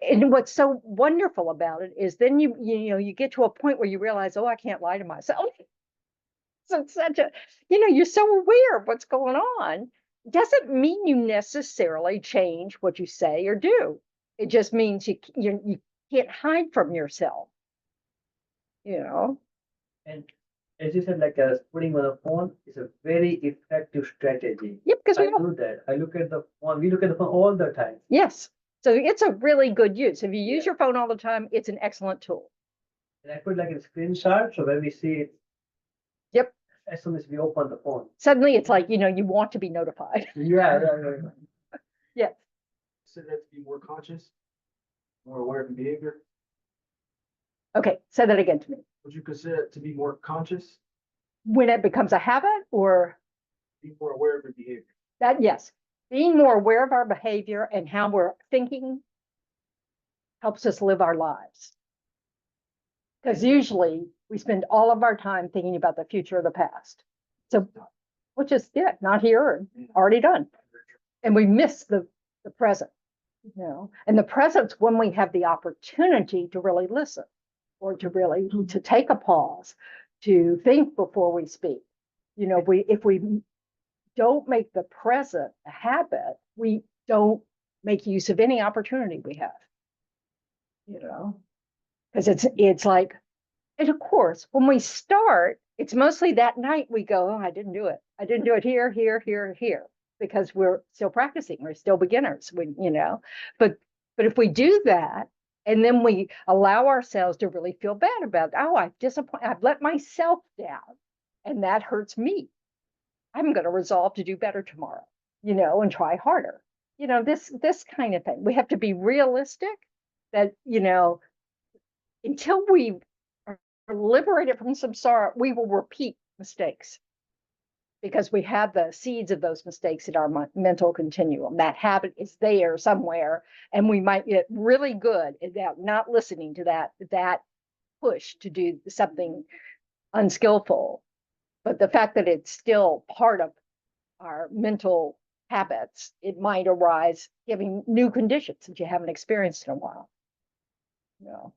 And what's so wonderful about it is then you get to a point where you realize, oh, I can't lie to myself. So it's such a, you're so aware of what's going on. Doesn't mean you necessarily change what you say or do. It just means you can't hide from yourself. And as you said, like putting on a phone is a very effective strategy. Yep, because I do that. I look at the phone. We look at the phone all the time. yes. So it's a really good use. If you use Yeah. your phone all the time, it's an excellent tool. And I put like a screenshot, so when we see it. Yep. As soon as we open the phone. Suddenly it's like, you want to be notified. Yeah. Yes. So that to be more conscious, more aware of the behavior. Okay, say that again to me. Would you consider it to be more conscious, When it becomes a habit, or be more aware of your behavior? that, yes, being more aware of our behavior and how we're thinking helps us live our lives. Because usually we spend all of our time thinking about the future or the past. So, which is, yeah, not here, already done. And we miss the present, you know, and the present's when we have the opportunity to really listen, or to really, to take a pause, to think before we speak. You know, if we don't make the present a habit, we don't make use of any opportunity we have, you know, because it's like, and of course, when we start, it's mostly that night we go, oh, I didn't do it. I didn't do it here, here, because we're still practicing. We're still beginners, you know, but if we do that, and then we allow ourselves to really feel bad about it. Oh, I've let myself down, and that hurts me. I'm going to resolve to do better tomorrow, you know, and try harder. You know, this kind of thing. We have to be realistic that, you know, until we are liberated from samsara, we will repeat mistakes because we have the seeds of those mistakes in our mental continuum. That habit is there somewhere, and we might get really good at not listening to that push to do something unskillful. But the fact that it's still part of our mental habits, it might arise giving new conditions that you haven't experienced in a while. You know?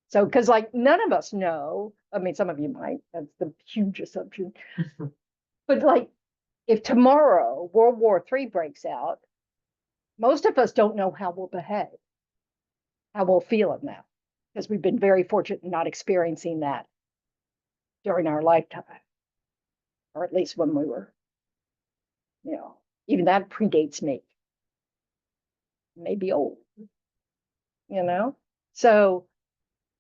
So, because like none of us know, I mean, some of you might, that's the huge assumption. But like, if tomorrow World War III breaks out, most of us don't know how we'll behave, how we'll feel in that, because we've been very fortunate in not experiencing that during our lifetime, or at least when we were, you know, even that predates me, maybe old, you know? So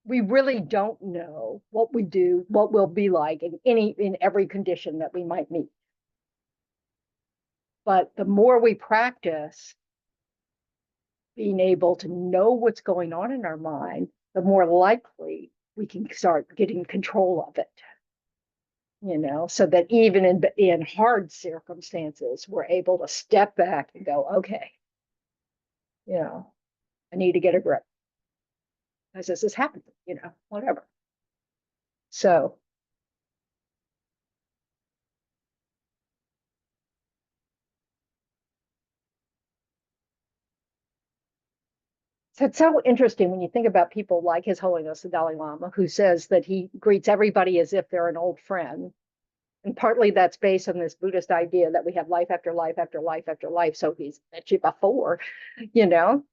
we really don't know what we do, what we'll be like in every condition that we might meet. But the more we practice being able to know what's going on in our mind, the more likely we can start getting control of it. You know, so that even in hard circumstances, we're able to step back and go, okay, you know, I need to get a grip. As this has happened, you know, whatever. So it's so interesting when you think about people like His Holiness the Dalai Lama, who says that he greets everybody as if they're an old friend. And partly that's based on this Buddhist idea that we have life after life after life after life. So he's met you before, you know.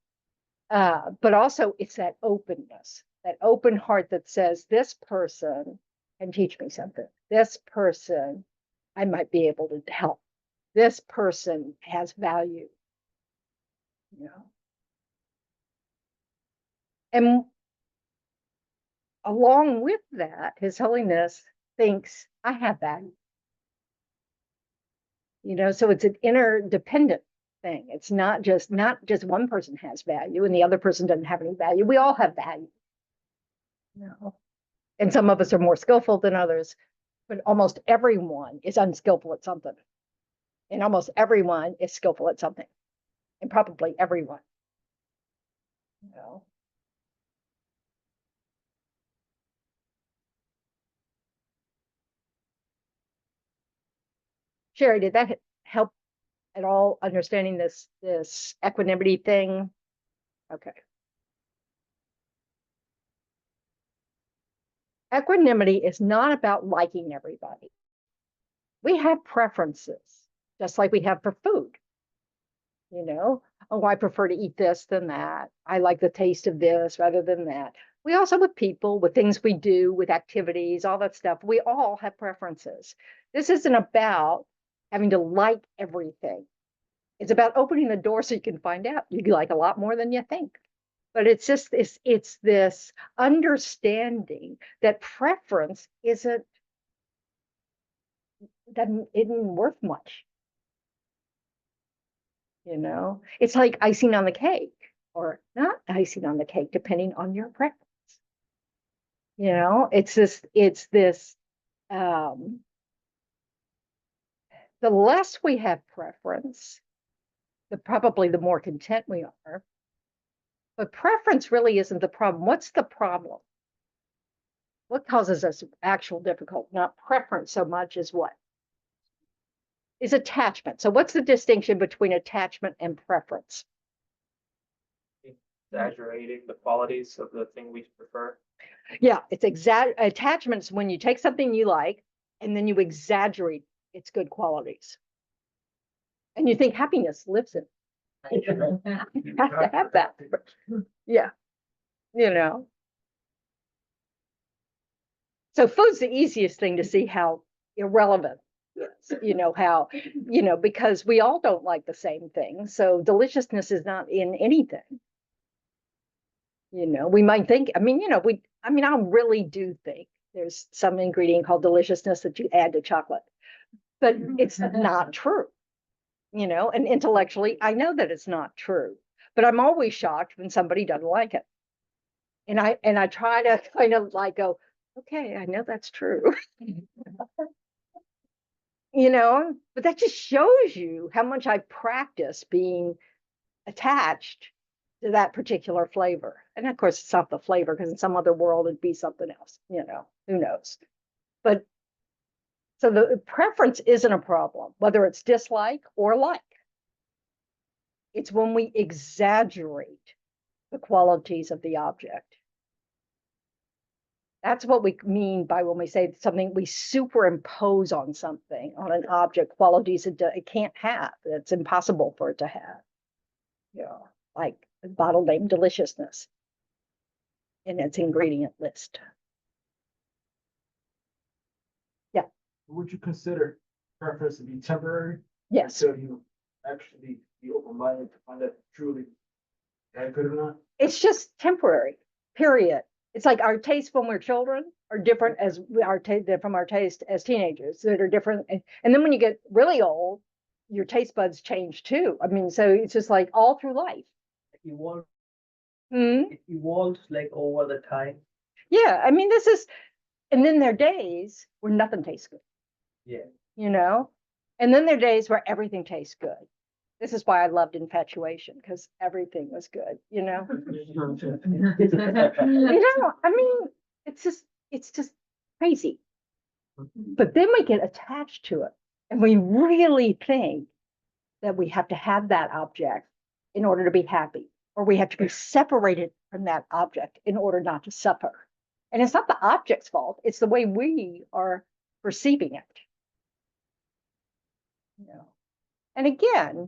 But also it's that openness, that open heart that says, this person can teach me something. This person I might be able to help. This person has value, you know. And along with that, His Holiness thinks I have value. You know, so it's an interdependent thing. It's not just one person has value and the other person doesn't have any value. We all have value. You know? And some of us are more skillful than others, but almost everyone is unskillful at something. And almost everyone is skillful at something. And probably everyone. You know. Sherry, did that help at all understanding this equanimity thing? Okay. Equanimity is not about liking everybody. We have preferences, just like we have for food. You know, oh, I prefer to eat this than that. I like the taste of this rather than that. We also, with people, with things we do, with activities, all that stuff, we all have preferences. This isn't about having to like everything. It's about opening the door so you can find out you like a lot more than you think. But it's just it's this understanding that preference isn't worth much. You know, it's like icing on the cake or not icing on the cake, depending on your preference. You know, it's this, the less we have preference, probably the more content we are. But preference really isn't the problem. What's the problem? What causes us actual difficulty? Not preference so much as what? Is attachment. So what's the distinction between attachment and preference? Exaggerating the qualities of the thing we prefer. Yeah, it's attachments when you take something you like and then you exaggerate its good qualities. And you think happiness lives in it. You have to have that. Yeah. You know. So food's the easiest thing to see how irrelevant it is, you know, how, you know, because we all don't like the same thing. So deliciousness is not in anything. You know, we might think, I mean, you know, I really do think there's some ingredient called deliciousness that you add to chocolate, but it's not true. You know, and intellectually, I know that it's not true, but I'm always shocked when somebody doesn't like it. And I try to kind of like go, okay, I know that's true. You know, but that just shows you how much I practice being attached to that particular flavor. And of course, it's not the flavor because in some other world it'd be something else, you know, who knows. But so the preference isn't a problem, whether it's dislike or like. It's when we exaggerate the qualities of the object. That's what we mean by when we say something, we superimpose on something, on an object, qualities it can't have. It's impossible for it to have. You know, like a bottle named Deliciousness in its ingredient list. Yeah. Would you consider preference to be temporary? Yes. So you actually be open-minded to find out truly that good or not? It's just temporary, period. It's like our tastes when we're children are different as from our taste as teenagers that are different. And then when you get really old, your taste buds change too. I mean, so it's just like all through life. Evolve, Hmm? it evolves like over the time. Yeah, I mean, and then there are days where nothing tastes good. Yeah. You know? And then there are days where everything tastes good. This is why I loved Infatuation, because everything was good, you know? You know, I mean, it's just crazy. But then we get attached to it and we really think that we have to have that object in order to be happy, or we have to be separated from that object in order not to suffer. And it's not the object's fault, it's the way we are perceiving it. You know? And again,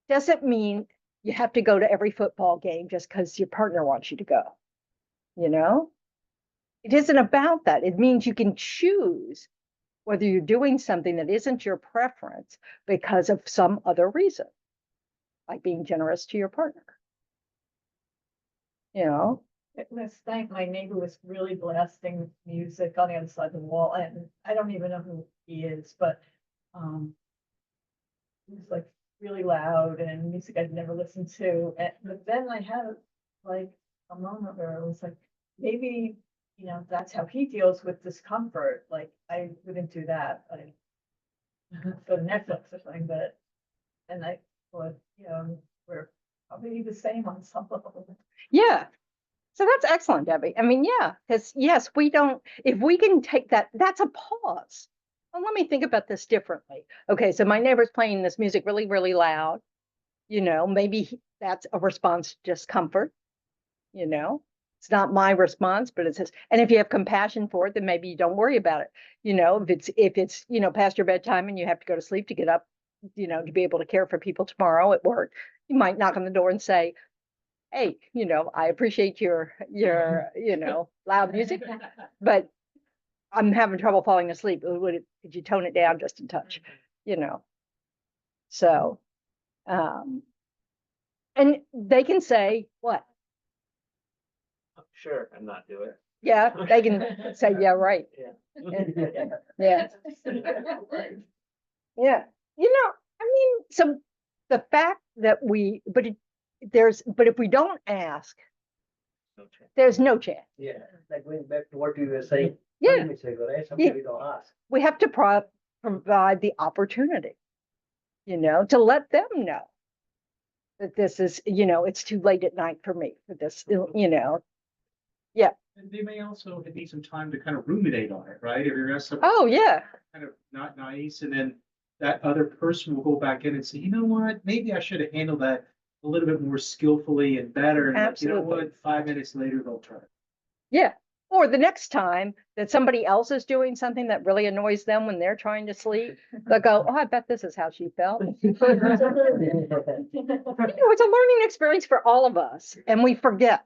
doesn't mean you have to go to every football game just because your partner wants you to go. You know, it isn't about that. It means you can choose whether you're doing something that isn't your preference because of some other reason, like being generous to your partner. You know, Last night, my neighbor was really blasting music on the other side of the wall, and I don't even know who he is, but it was like really loud and music I'd never listened to. But then I had like a moment where it was like, maybe, you know, that's how he deals with discomfort. Like I wouldn't do that, like for Netflix or something, but, and I thought, you know, we're probably the same on some level. yeah. So that's excellent, Debbie. I mean, yeah, because yes, if we can take that, that's a pause. Well, let me think about this differently. Okay, so my neighbor's playing this music really, really loud. You know, maybe that's a response to discomfort. You know, it's not my response, but it says, and if you have compassion for it, then maybe you don't worry about it. You know, if it's, you know, past your bedtime and you have to go to sleep to get up, you know, to be able to care for people tomorrow at work, you might knock on the door and say, hey, you know, I appreciate your, you know, loud music, but I'm having trouble falling asleep. Could you tone it down just a touch, you know? So, and they can say what? Sure, and not do it. Yeah, they can say, yeah, right. Yeah. Yeah. You know, I mean, so the fact that but if we don't ask, No chance. There's no chance. Yeah, like going back to what you were saying Yeah. 20 minutes ago, right? Something Yeah. we don't ask. We have to provide the opportunity, to let them know that this is, it's too late at night for me for this, Yeah. And they may also need some time to kind of ruminate on it, right? If you're asked something Oh, yeah. kind of not nice, and then that other person will go back in and say, you know what, maybe I should have handled that a little bit more skillfully and better. And like, you know Absolutely. what, 5 minutes later, they'll try. Yeah. Or the next time that somebody else is doing something that really annoys them when they're trying to sleep, they'll go, oh, I bet this is how she felt. It's a learning experience for all of us, and we forget.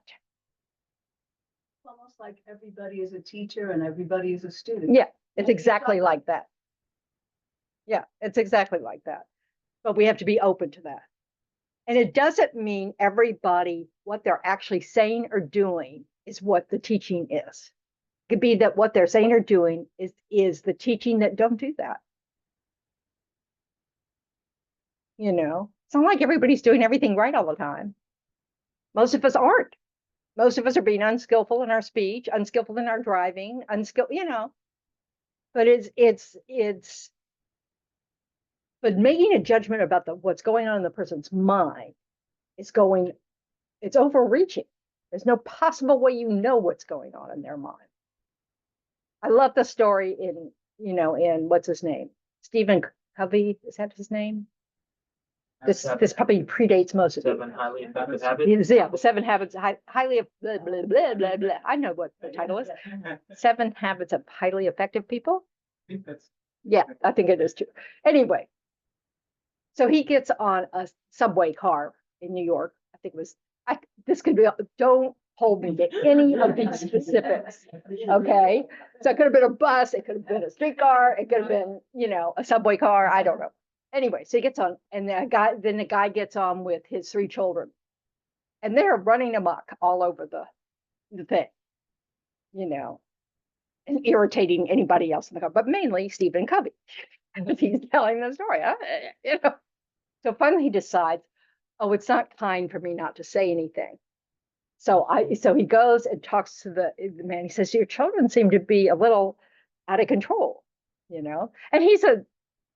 Almost like everybody is a teacher and everybody is a student. Yeah, it's exactly like that. Yeah, it's exactly like that. But we have to be open to that. And it doesn't mean everybody, what they're actually saying or doing is what the teaching is. It could be that what they're saying or doing is the teaching that don't do that. It's not like everybody's doing everything right all the time. Most of us aren't. Most of us are being unskillful in our speech, unskillful in our driving, but but making a judgment about what's going on in the person's mind it's overreaching. There's no possible way what's going on in their mind. I love the story in what's his name? Stephen Covey, is that his name? This probably predates most of it. 7 highly effective habits. Yeah, the 7 habits, highly, blah, blah, blah, blah, blah. I know what the title is. 7 habits of highly effective people. I think that's. Yeah, I think it is too. Anyway, so he gets on a subway car in New York. I think it was, this could be, don't hold me to any of these specifics. Okay. So it could have been a bus, it could have been a streetcar, it could have been, a subway car. I don't know. Anyway, so he gets on, and the guy gets on with his 3 children, and they're running amok all over the thing, and irritating anybody else in the car, but mainly Stephen Covey. He's telling the story, So finally he decides, oh, it's not kind for me not to say anything. So he goes and talks to the man. He says, your children seem to be a little out of control, and he's the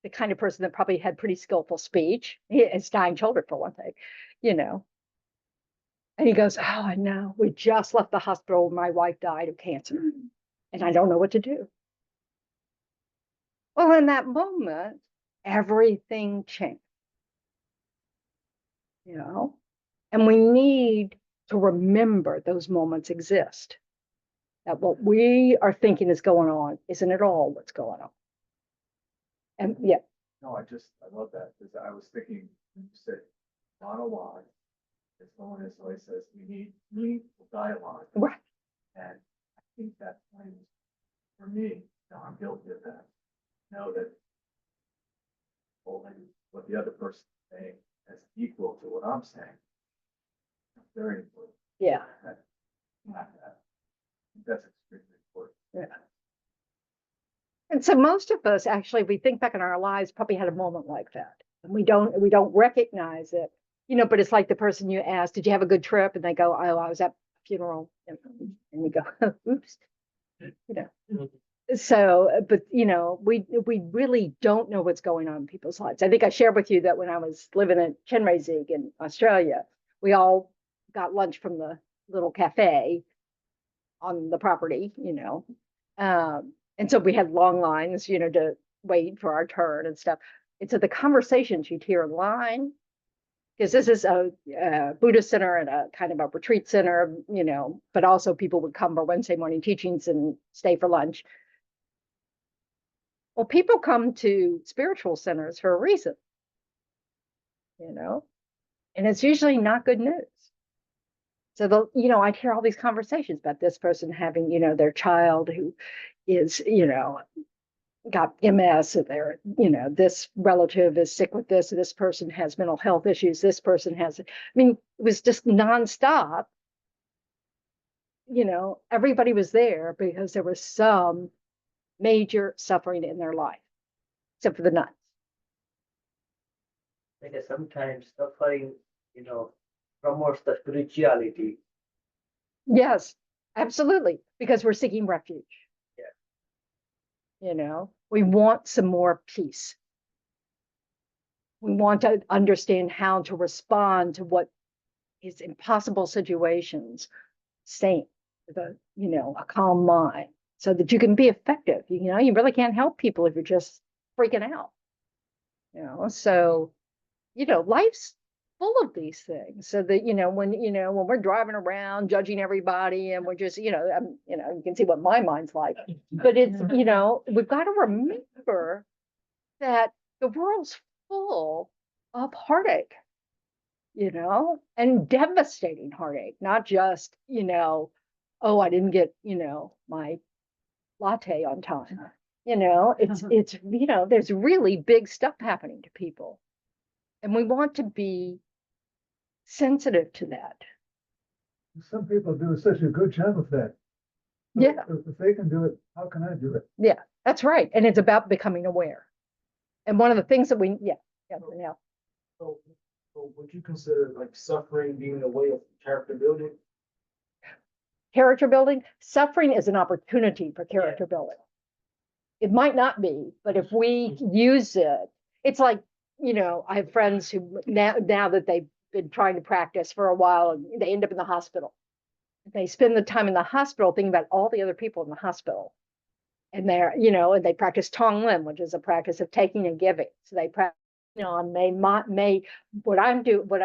kind of person that probably had pretty skillful speech. He has 9 children for one thing, and he goes, oh, I know, we just left the hospital. My wife died of cancer and I don't know what to do. Well, in that moment, everything changed, and we need to remember those moments exist. That what we are thinking is going on isn't at all what's going on. And yeah. No, I love that, because I was thinking, you said monologue. It's someone always says we need meaningful dialogue. Right. And I think that's for me, I'm guilty of that. Know that holding what the other person is saying as equal to what I'm saying. Very important. Yeah. That's extremely important. Yeah. And so most of us actually, if we think back in our lives, probably had a moment like that. And we don't recognize it, but it's like the person you ask, did you have a good trip? And they go, oh, I was at a funeral. And you go, oops. So, but we really don't know what's going on in people's lives. I think I shared with you that when I was living in Chenrezig in Australia, we all got lunch from the little cafe on the property, and so we had long lines, to wait for our turn and stuff. And so the conversations you'd hear in line, because this is a Buddhist center and a kind of a retreat center, but also people would come for Wednesday morning teachings and stay for lunch. Well, people come to spiritual centers for a reason, and it's usually not good news. So I'd hear all these conversations about this person having, their child who is, got MS, or this relative is sick with this person has mental health issues, this person has, it was just nonstop. Everybody was there because there was some major suffering in their life, except for the nuns. Like sometimes suffering, promotes the spirituality. Yes, absolutely, because we're seeking refuge. Yeah. You know, we want some more peace. We want to understand how to respond to what is impossible situations, sane, with a calm mind, so that you can be effective. You really can't help people if you're just freaking out. So life's full of these things, so that when we're driving around judging everybody, and we're just you can see what my mind's like, but it's we've got to remember that the world's full of heartache, and devastating heartache, not just oh, I didn't get my latte on time. It's there's really big stuff happening to people, and we want to be sensitive to that. Some people do such a good job of that. Yeah. If they can do it, how can I do it? Yeah, that's right. And it's about becoming aware. And one of the things that yeah. So would you consider like suffering being a way of character building? Character building, suffering is an opportunity for character building. It might not be, but if we use it, it's like, I have friends who now that they've been trying to practice for a while, and they end up in the hospital. They spend the time in the hospital thinking about all the other people in the hospital. And and they practice Tonglen, which is a practice of taking and giving. So they practice on what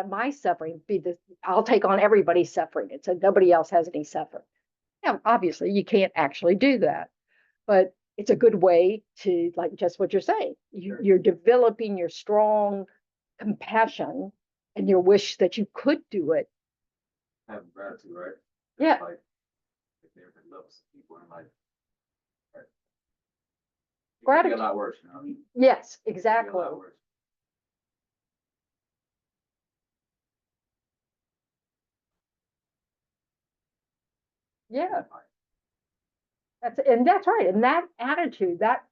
my suffering be this, I'll take on everybody's suffering. And so nobody else has any suffering. Now, obviously you can't actually do that, but it's a good way to, like just what you're saying. You're developing your strong compassion and your wish that you could do it. Have gratitude, right? Yeah. Like if there been levels of people in life. Right. It could be Gratitude. a lot worse, you know what I mean? Yes, It could be a exactly. lot worse. Yeah. That's right. And that attitude, that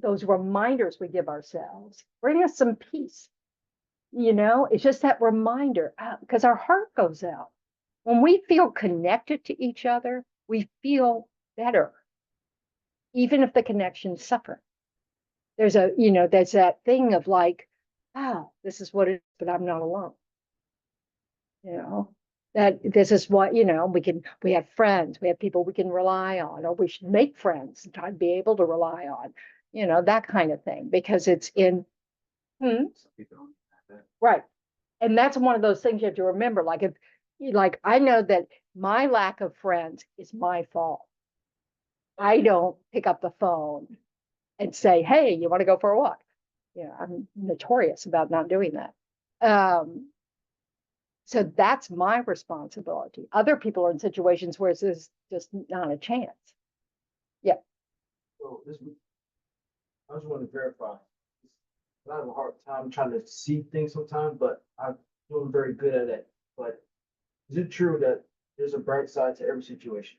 those reminders we give ourselves bring us some peace. It's just that reminder, because our heart goes out. When we feel connected to each other, we feel better, even if the connection suffer. There's that thing of like, this is what it is, but I'm not alone. That this is what, we have friends, we have people we can rely on, or we should make friends and try to be able to rely on, that kind of thing, because it's in, Some people don't have that. right. And that's one of those things you have to remember. Like I know that my lack of friends is my fault. I don't pick up the phone and say, hey, you want to go for a walk? I'm notorious about not doing that. So that's my responsibility. Other people are in situations where it's just not a chance. Yeah. So I just want to verify. I have a hard time trying to see things sometimes, but I'm doing very good at it. But is it true that there's a bright side to every situation?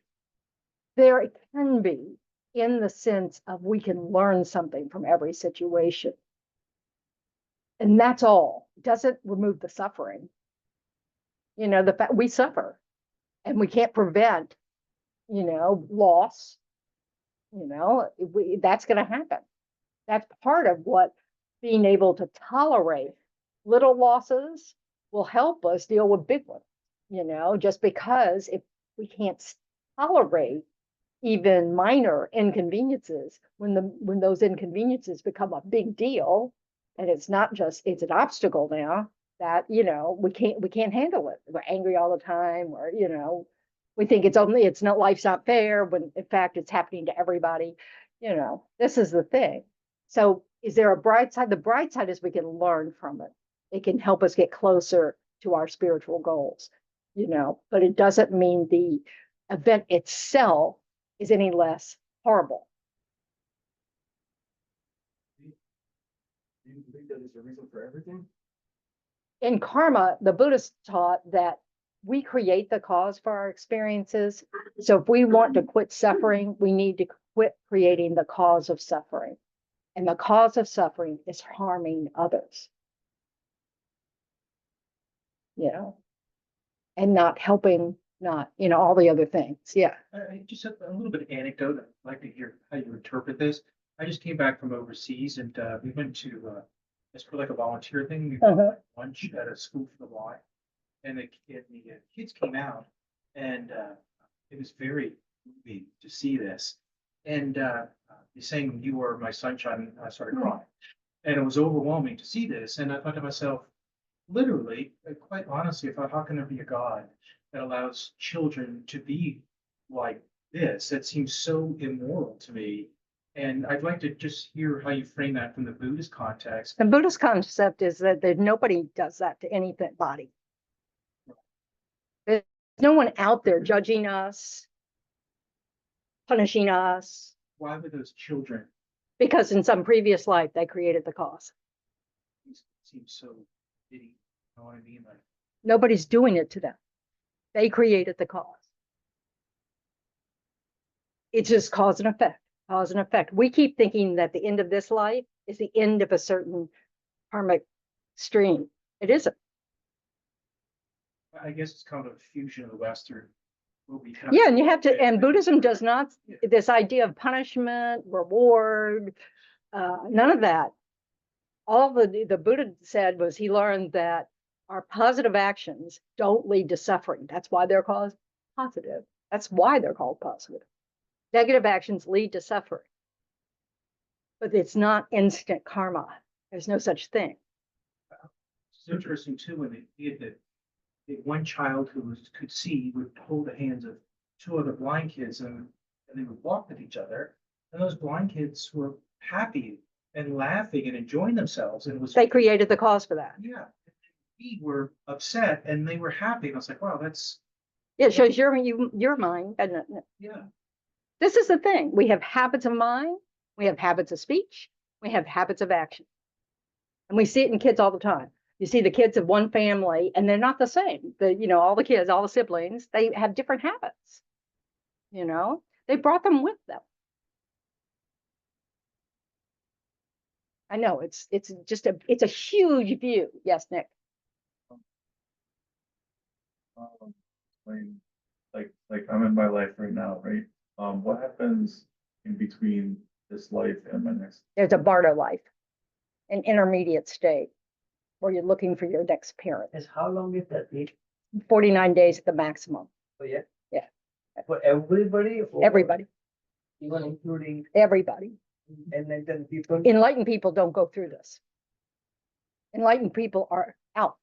There can be, in the sense of we can learn something from every situation. And that's all. It doesn't remove the suffering. The fact we suffer and we can't prevent, loss, that's going to happen. That's part of what being able to tolerate little losses will help us deal with big ones, just because if we can't tolerate even minor inconveniences, when those inconveniences become a big deal, and it's not just, it's an obstacle now that, we can't handle it. We're angry all the time, or, we think it's not, life's not fair, when in fact it's happening to everybody. This is the thing. So is there a bright side? The bright side is we can learn from it. It can help us get closer to our spiritual goals, but it doesn't mean the event itself is any less horrible. Do you believe that there's a reason for everything? In karma, the Buddhists taught that we create the cause for our experiences. So if we want to quit suffering, we need to quit creating the cause of suffering. And the cause of suffering is harming others. And not helping not, all the other things. Yeah. I just have a little bit of anecdote. I'd like to hear how you interpret this. I just came back from overseas and we went to it's for like a volunteer thing. We went Uh-huh. lunch at a school for the blind, and the kids came out, and it was very moving to see this. And he's saying, "You were my sunshine," and I started crying, and it was overwhelming to see this. And I thought to myself, literally, quite honestly, I thought, how can there be a God that allows children to be like this? That seems so immoral to me. And I'd like to just hear how you frame that from the Buddhist context. The Buddhist concept is that nobody does that to anybody. There's no one out there judging us, punishing us, Why would those children because in some previous life they created the cause. seem so pity? You know what I mean? Like, Nobody's doing it to them. They created the cause. It's just cause and effect, cause and effect. We keep thinking that the end of this life is the end of a certain karmic stream. It isn't. I guess it's kind of a fusion of the Western. What we kind of- Yeah, and you have to, and Buddhism does not, Yeah. this idea of punishment, reward, none of that. All the Buddha said was he learned that our positive actions don't lead to suffering. That's why they're called positive. That's why they're called positive. Negative actions lead to suffering. But it's not instant karma. There's no such thing. It's interesting too, when they had the one child who could see would hold the hands of two other blind kids and they would walk with each other. And those blind kids were happy and laughing and enjoying themselves. And it was, They created the cause for that. yeah, we were upset and they were happy. And I was like, wow, that's, It shows your mind, doesn't it? yeah. This is the thing. We have habits of mind, we have habits of speech, we have habits of action. And we see it in kids all the time. You see the kids of one family and they're not the same. All the kids, all the siblings, they have different habits. They brought them with them. I know it's just it's a huge view. Yes, Nick. Explain, like I'm in my life right now, right? What happens in between this life and my next? There's a bardo life, an intermediate state where you're looking for your next parent. Is how long is that take? 49 days at the maximum. Oh, yeah? Yeah. For everybody? Or Everybody, even including everybody. enlightened people? Enlightened people don't go through this. Enlightened people are out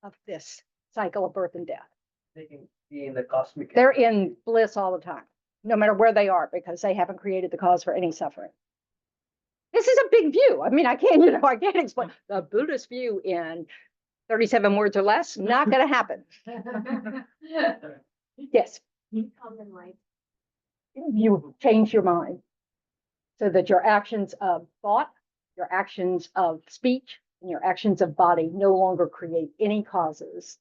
of this cycle of birth and death. They can be in the cosmic. They're in bliss all the time, no matter where they are, because they haven't created the cause for any suffering. This is a big view. I mean, I can't explain the Buddhist view in 37 words or less. Not going to happen. Yes. You change your mind so that your actions of thought, your actions of speech, and your actions of body no longer create any causes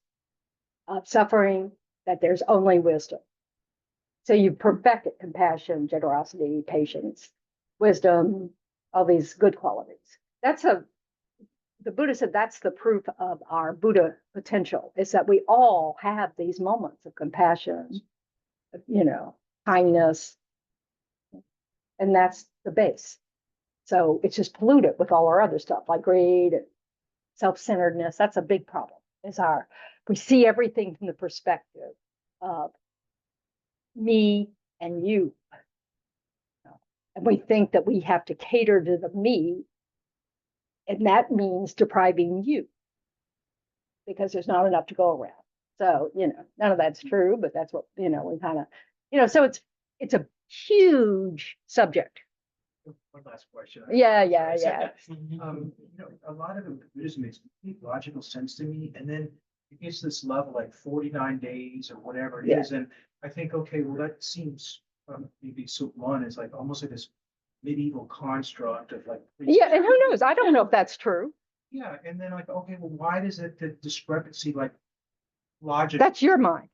of suffering, that there's only wisdom. So you perfected compassion, generosity, patience, wisdom, all these good qualities. The Buddha said that's the proof of our Buddha potential, is that we all have these moments of compassion, kindness, and that's the base. So it's just polluted with all our other stuff like greed and self-centeredness. That's a big problem. We see everything from the perspective of me and you. And we think that we have to cater to the me, and that means depriving you because there's not enough to go around. So, none of that's true, but that's what, we kind of, so it's a huge subject. One last question. Yeah. A lot of Buddhism makes complete logical sense to me, and then it gets this level like 49 days or whatever it is, and I think, okay, well, that seems maybe so blunt. It's like almost like this medieval construct of like. Yeah, and who knows? I don't know if that's true. Yeah, and then like, okay, well, why does it the discrepancy like logic? That's your mind.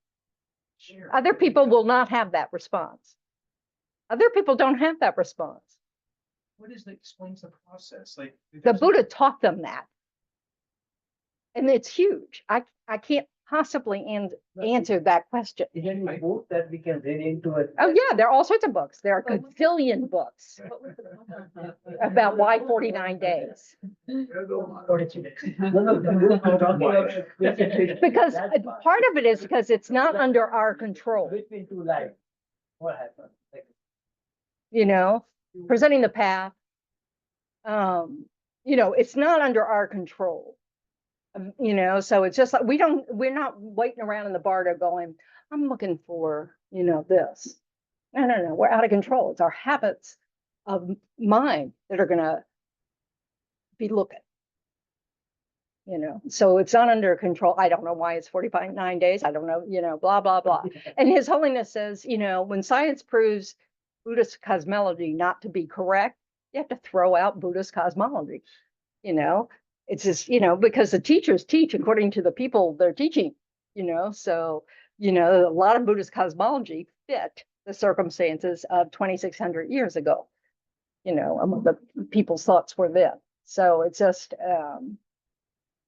Sure. Other people will not have that response. Other people don't have that response. What is that explains the process? Like The Buddha taught them that. And it's huge. I can't possibly answer that question. Is there any book that we can read into it? Oh, yeah, there are all sorts of books. There are a gazillion books about why 49 days. 42 days. No, no, we're talking about specific- Because That's part of it is because it's not under our control, Between two lives, what happened? Like, you know, presenting the path. It's not under our control. So it's just like, we're not waiting around in the bardo going, I'm looking for, this. No, we're out of control. It's our habits of mind that are gonna be looking. So it's not under control. I don't know why it's 45 days. I don't know, blah, blah, blah. And His Holiness says, when science proves Buddhist cosmology not to be correct, you have to throw out Buddhist cosmology. It's just, because the teachers teach according to the people they're teaching, so, a lot of Buddhist cosmology fit the circumstances of 2,600 years ago, the people's thoughts were then. So it's just,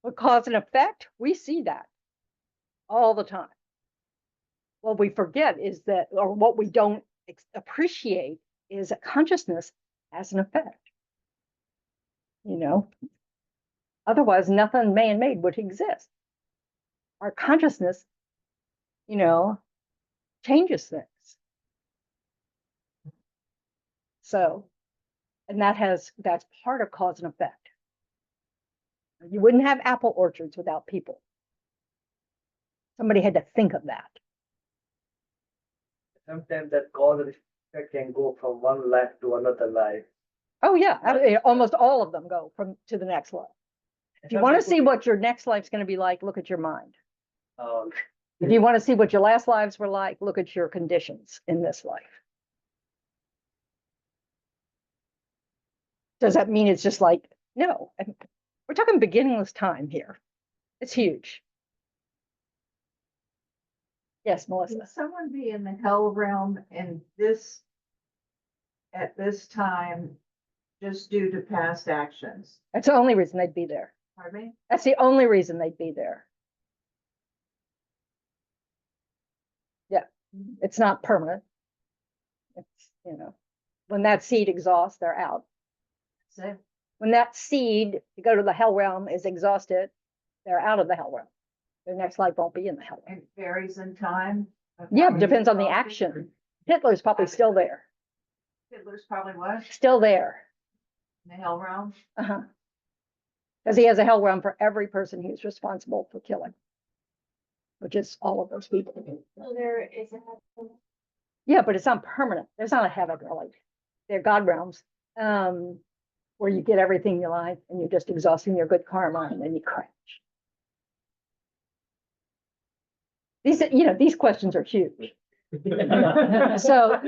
what cause and effect, we see that all the time. What we forget is that, or what we don't appreciate is that consciousness has an effect. Otherwise, nothing man-made would exist. Our consciousness, changes things. So, and that's part of cause and effect. You wouldn't have apple orchards without people. Somebody had to think of that. sometimes that cause and effect can go from one life to another life. Oh yeah, almost all of them go to the next life. If you want to see what your next life's going to be like, look at your mind. If you want to see what your last lives were like, look at your conditions in this life. Does that mean it's just like, no, we're talking beginningless time here. It's huge. Yes, Melissa. Can someone be in the hell realm and at this time, just due to past actions? That's the only reason they'd be there. Pardon me? That's the only reason they'd be there. Yeah, it's not permanent. It's, when that seed exhausts, they're out. So When that seed to go to the hell realm is exhausted, they're out of the hell realm. Their next life won't be in the hell realm. it varies in time. Yeah, depends on the action. Hitler's probably still there. Hitler's probably was Still there. in the hell realm. Because he has a hell realm for every person he's responsible for killing, which is all of those people. So there is a. Yeah, but it's not permanent. There's not a heaven really. They're God realms, where you get everything you like and you're just exhausting your good karma and then you crash. These questions are huge. So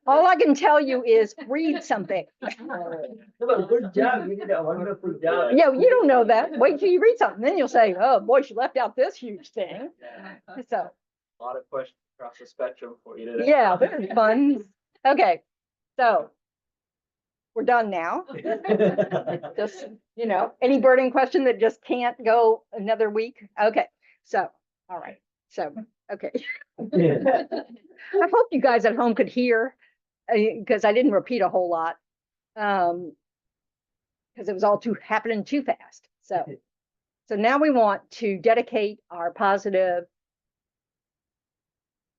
all I can tell you is read something. Good job, you did a wonderful job. Yeah, you don't know that. Wait till you read something. Then you'll say, oh boy, she left out this huge thing. So A lot of questions across the spectrum for you today. yeah, this is fun. Okay, so we're done now. Just, any burning question that just can't go another week? Okay, so, all right, so, okay. I hope you guys at home could hear, because I didn't repeat a whole lot. Because it was all happening too fast. So now we want to dedicate our positive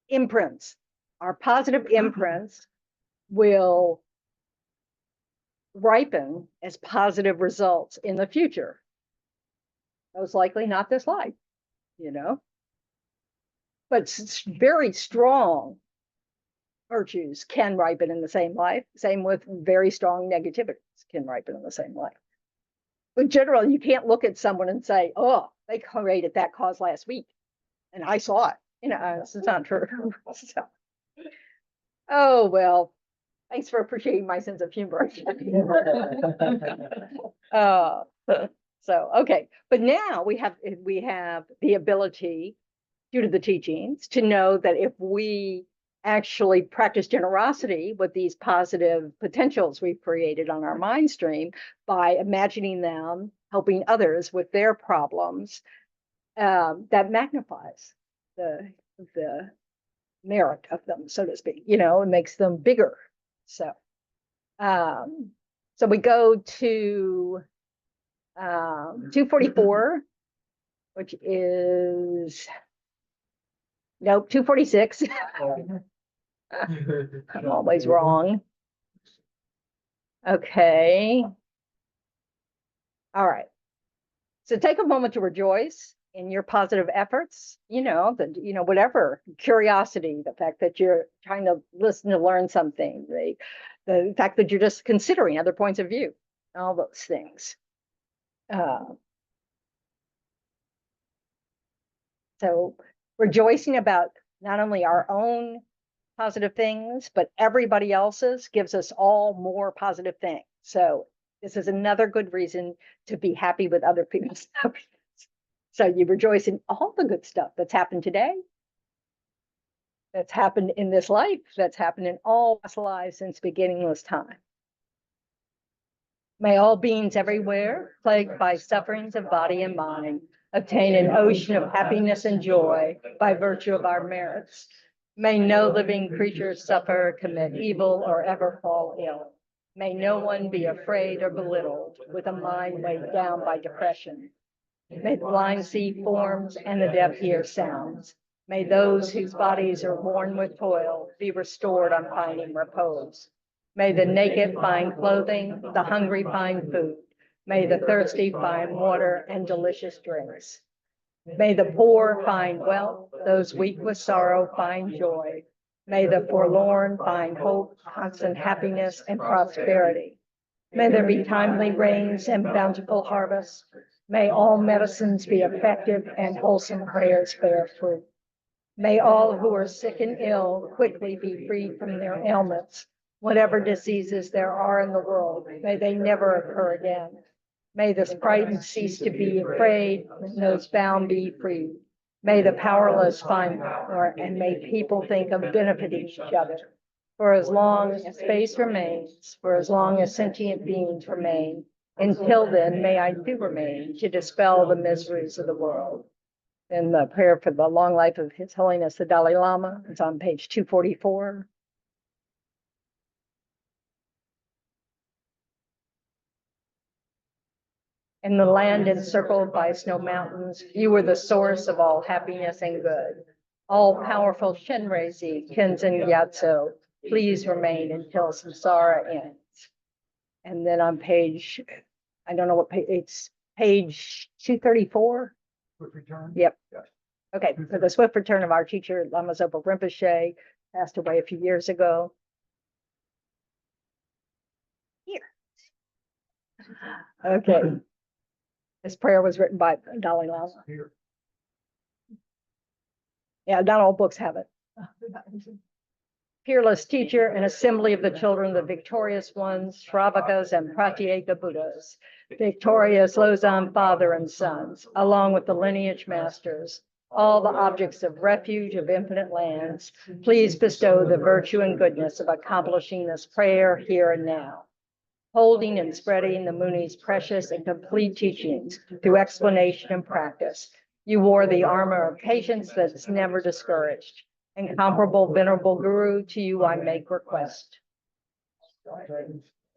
imprints. Our positive imprints will ripen as positive results in the future. Most likely not this life, but very strong virtues can ripen in the same life. Same with very strong negativities can ripen in the same life. But generally, you can't look at someone and say, oh, they created that cause last week and I saw it. This is not true. So, oh, well, thanks for appreciating my sense of humor. Okay, but now we have the ability, due to the teachings, to know that if we actually practice generosity with these positive potentials we've created on our mind stream by imagining them helping others with their problems, that magnifies the merit of them, so to speak, you know, it makes them bigger. So, so we go to 244, which is, nope, 246. I'm always wrong. Okay. All right. So take a moment to rejoice in your positive efforts, you know, whatever, curiosity, the fact that you're trying to listen to learn something, the fact that you're just considering other points of view, all those things. So rejoicing about not only our own positive things, but everybody else's gives us all more positive things. So this is another good reason to be happy with other people's happiness. So you rejoice in all the good stuff that's happened today, that's happened in this life, that's happened in all past lives since beginningless time. May all beings everywhere, plagued by sufferings of body and mind, obtain an ocean of happiness and joy by virtue of our merits. May no living creature suffer, commit evil, or ever fall ill. May no one be afraid or belittled with a mind weighed down by depression. May the blind see forms and the deaf hear sounds. May those whose bodies are worn with toil be restored on finding repose. May the naked find clothing, the hungry find food. May the thirsty find water and delicious drinks. May the poor find wealth, those weak with sorrow find joy. May the forlorn find hope, constant happiness, and prosperity. May there be timely rains and bountiful harvests. May all medicines be effective and wholesome prayers bear fruit. May all who are sick and ill quickly be freed from their ailments. Whatever diseases there are in the world, may they never occur again. May the frightened cease to be afraid, and those bound be freed. May the powerless find power, and may people think of benefiting each other. For as long as space remains, for as long as sentient beings remain, until then, may I do remain to dispel the miseries of the world. And the prayer for the long life of His Holiness the Dalai Lama is on page 244. In the land encircled by snow mountains, you are the source of all happiness and good. All-powerful Shenrezi, Kenzin Gyatso, please remain until samsara ends. And then on page, I don't know what page, it's page 234. Quick return? Yep. Yes. Okay, for the swift return of our teacher, Lama Zopa Rinpoche, passed away a few years ago. Here. Okay. This prayer was written by Dalai Lama. Here. Yeah, not all books have it. Peerless teacher and assembly of the children, the victorious ones, Shravakas and Pratyeka Buddhas, victorious Losam father and sons, along with the lineage masters, all the objects of refuge of infinite lands, please bestow the virtue and goodness of accomplishing this prayer here and now. Holding and spreading the Muni's precious and complete teachings through explanation and practice. You wore the armor of patience that's never discouraged. Incomparable venerable Guru, to you I make request.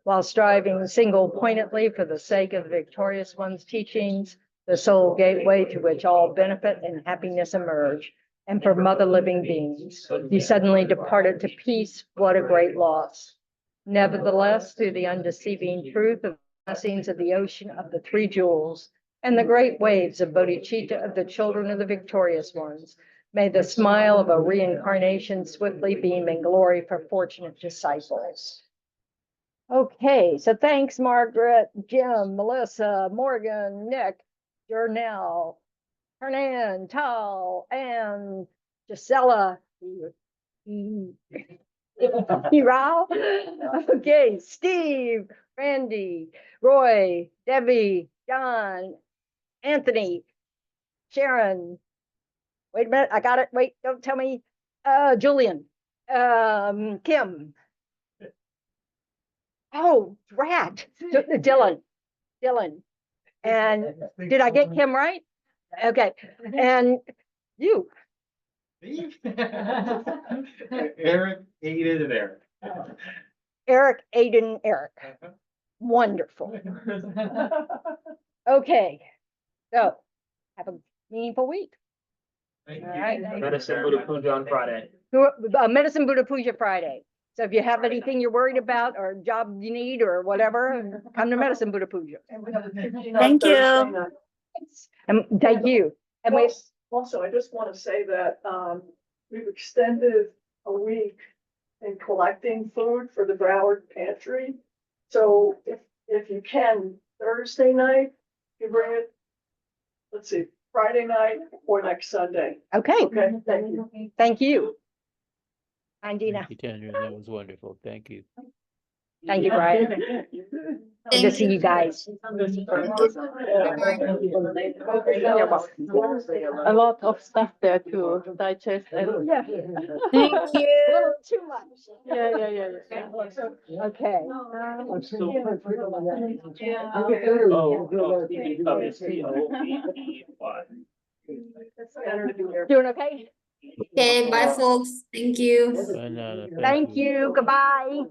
While striving single pointedly for the sake of the victorious one's teachings, the sole gateway to which all benefit and happiness emerge, and for mother living beings, you suddenly departed to peace. What a great loss. Nevertheless, through the undeceiving truth of the blessings of the ocean of the three jewels and the great waves of bodhicitta of the children of the victorious ones, may the smile of a reincarnation swiftly beam in glory for fortunate disciples. Okay, so thanks, Margaret, Jim, Melissa, Morgan, Nick, Jernell, Hernan, Tal, and Gisela. Rao. Okay, Steve, Randy, Roy, Debbie, John, Anthony, Sharon. Wait a minute, I got it. Wait, don't tell me. Julian, Kim. Oh, rat. Dylan. And did I get Kim right? Okay, and you, Eric, Aiden, and Eric. Eric, Aiden, Eric. Wonderful. Okay, so have a meaningful week. Thank you. All right. Medicine Buddha Puja on Friday. Medicine Buddha Puja Friday. So if you have anything you're worried about or a job you need or whatever, come to Medicine Buddha Puja. Thank you. And thank you. And we, Also, I just want to say that we've extended a week in collecting food for the Broward Pantry. So if you can, Thursday night, you bring it, let's see, Friday night or next Sunday. okay, Okay, thank you. thank you. And Dina, Thank you, Tendron. That was wonderful. Thank you. thank you, Brian. Good to see you guys. A lot of stuff there to digest. Yeah. Thank you. Too much. Yeah. Okay. Doing okay? Okay, bye folks. Thank you. Banana, Thank you. Goodbye.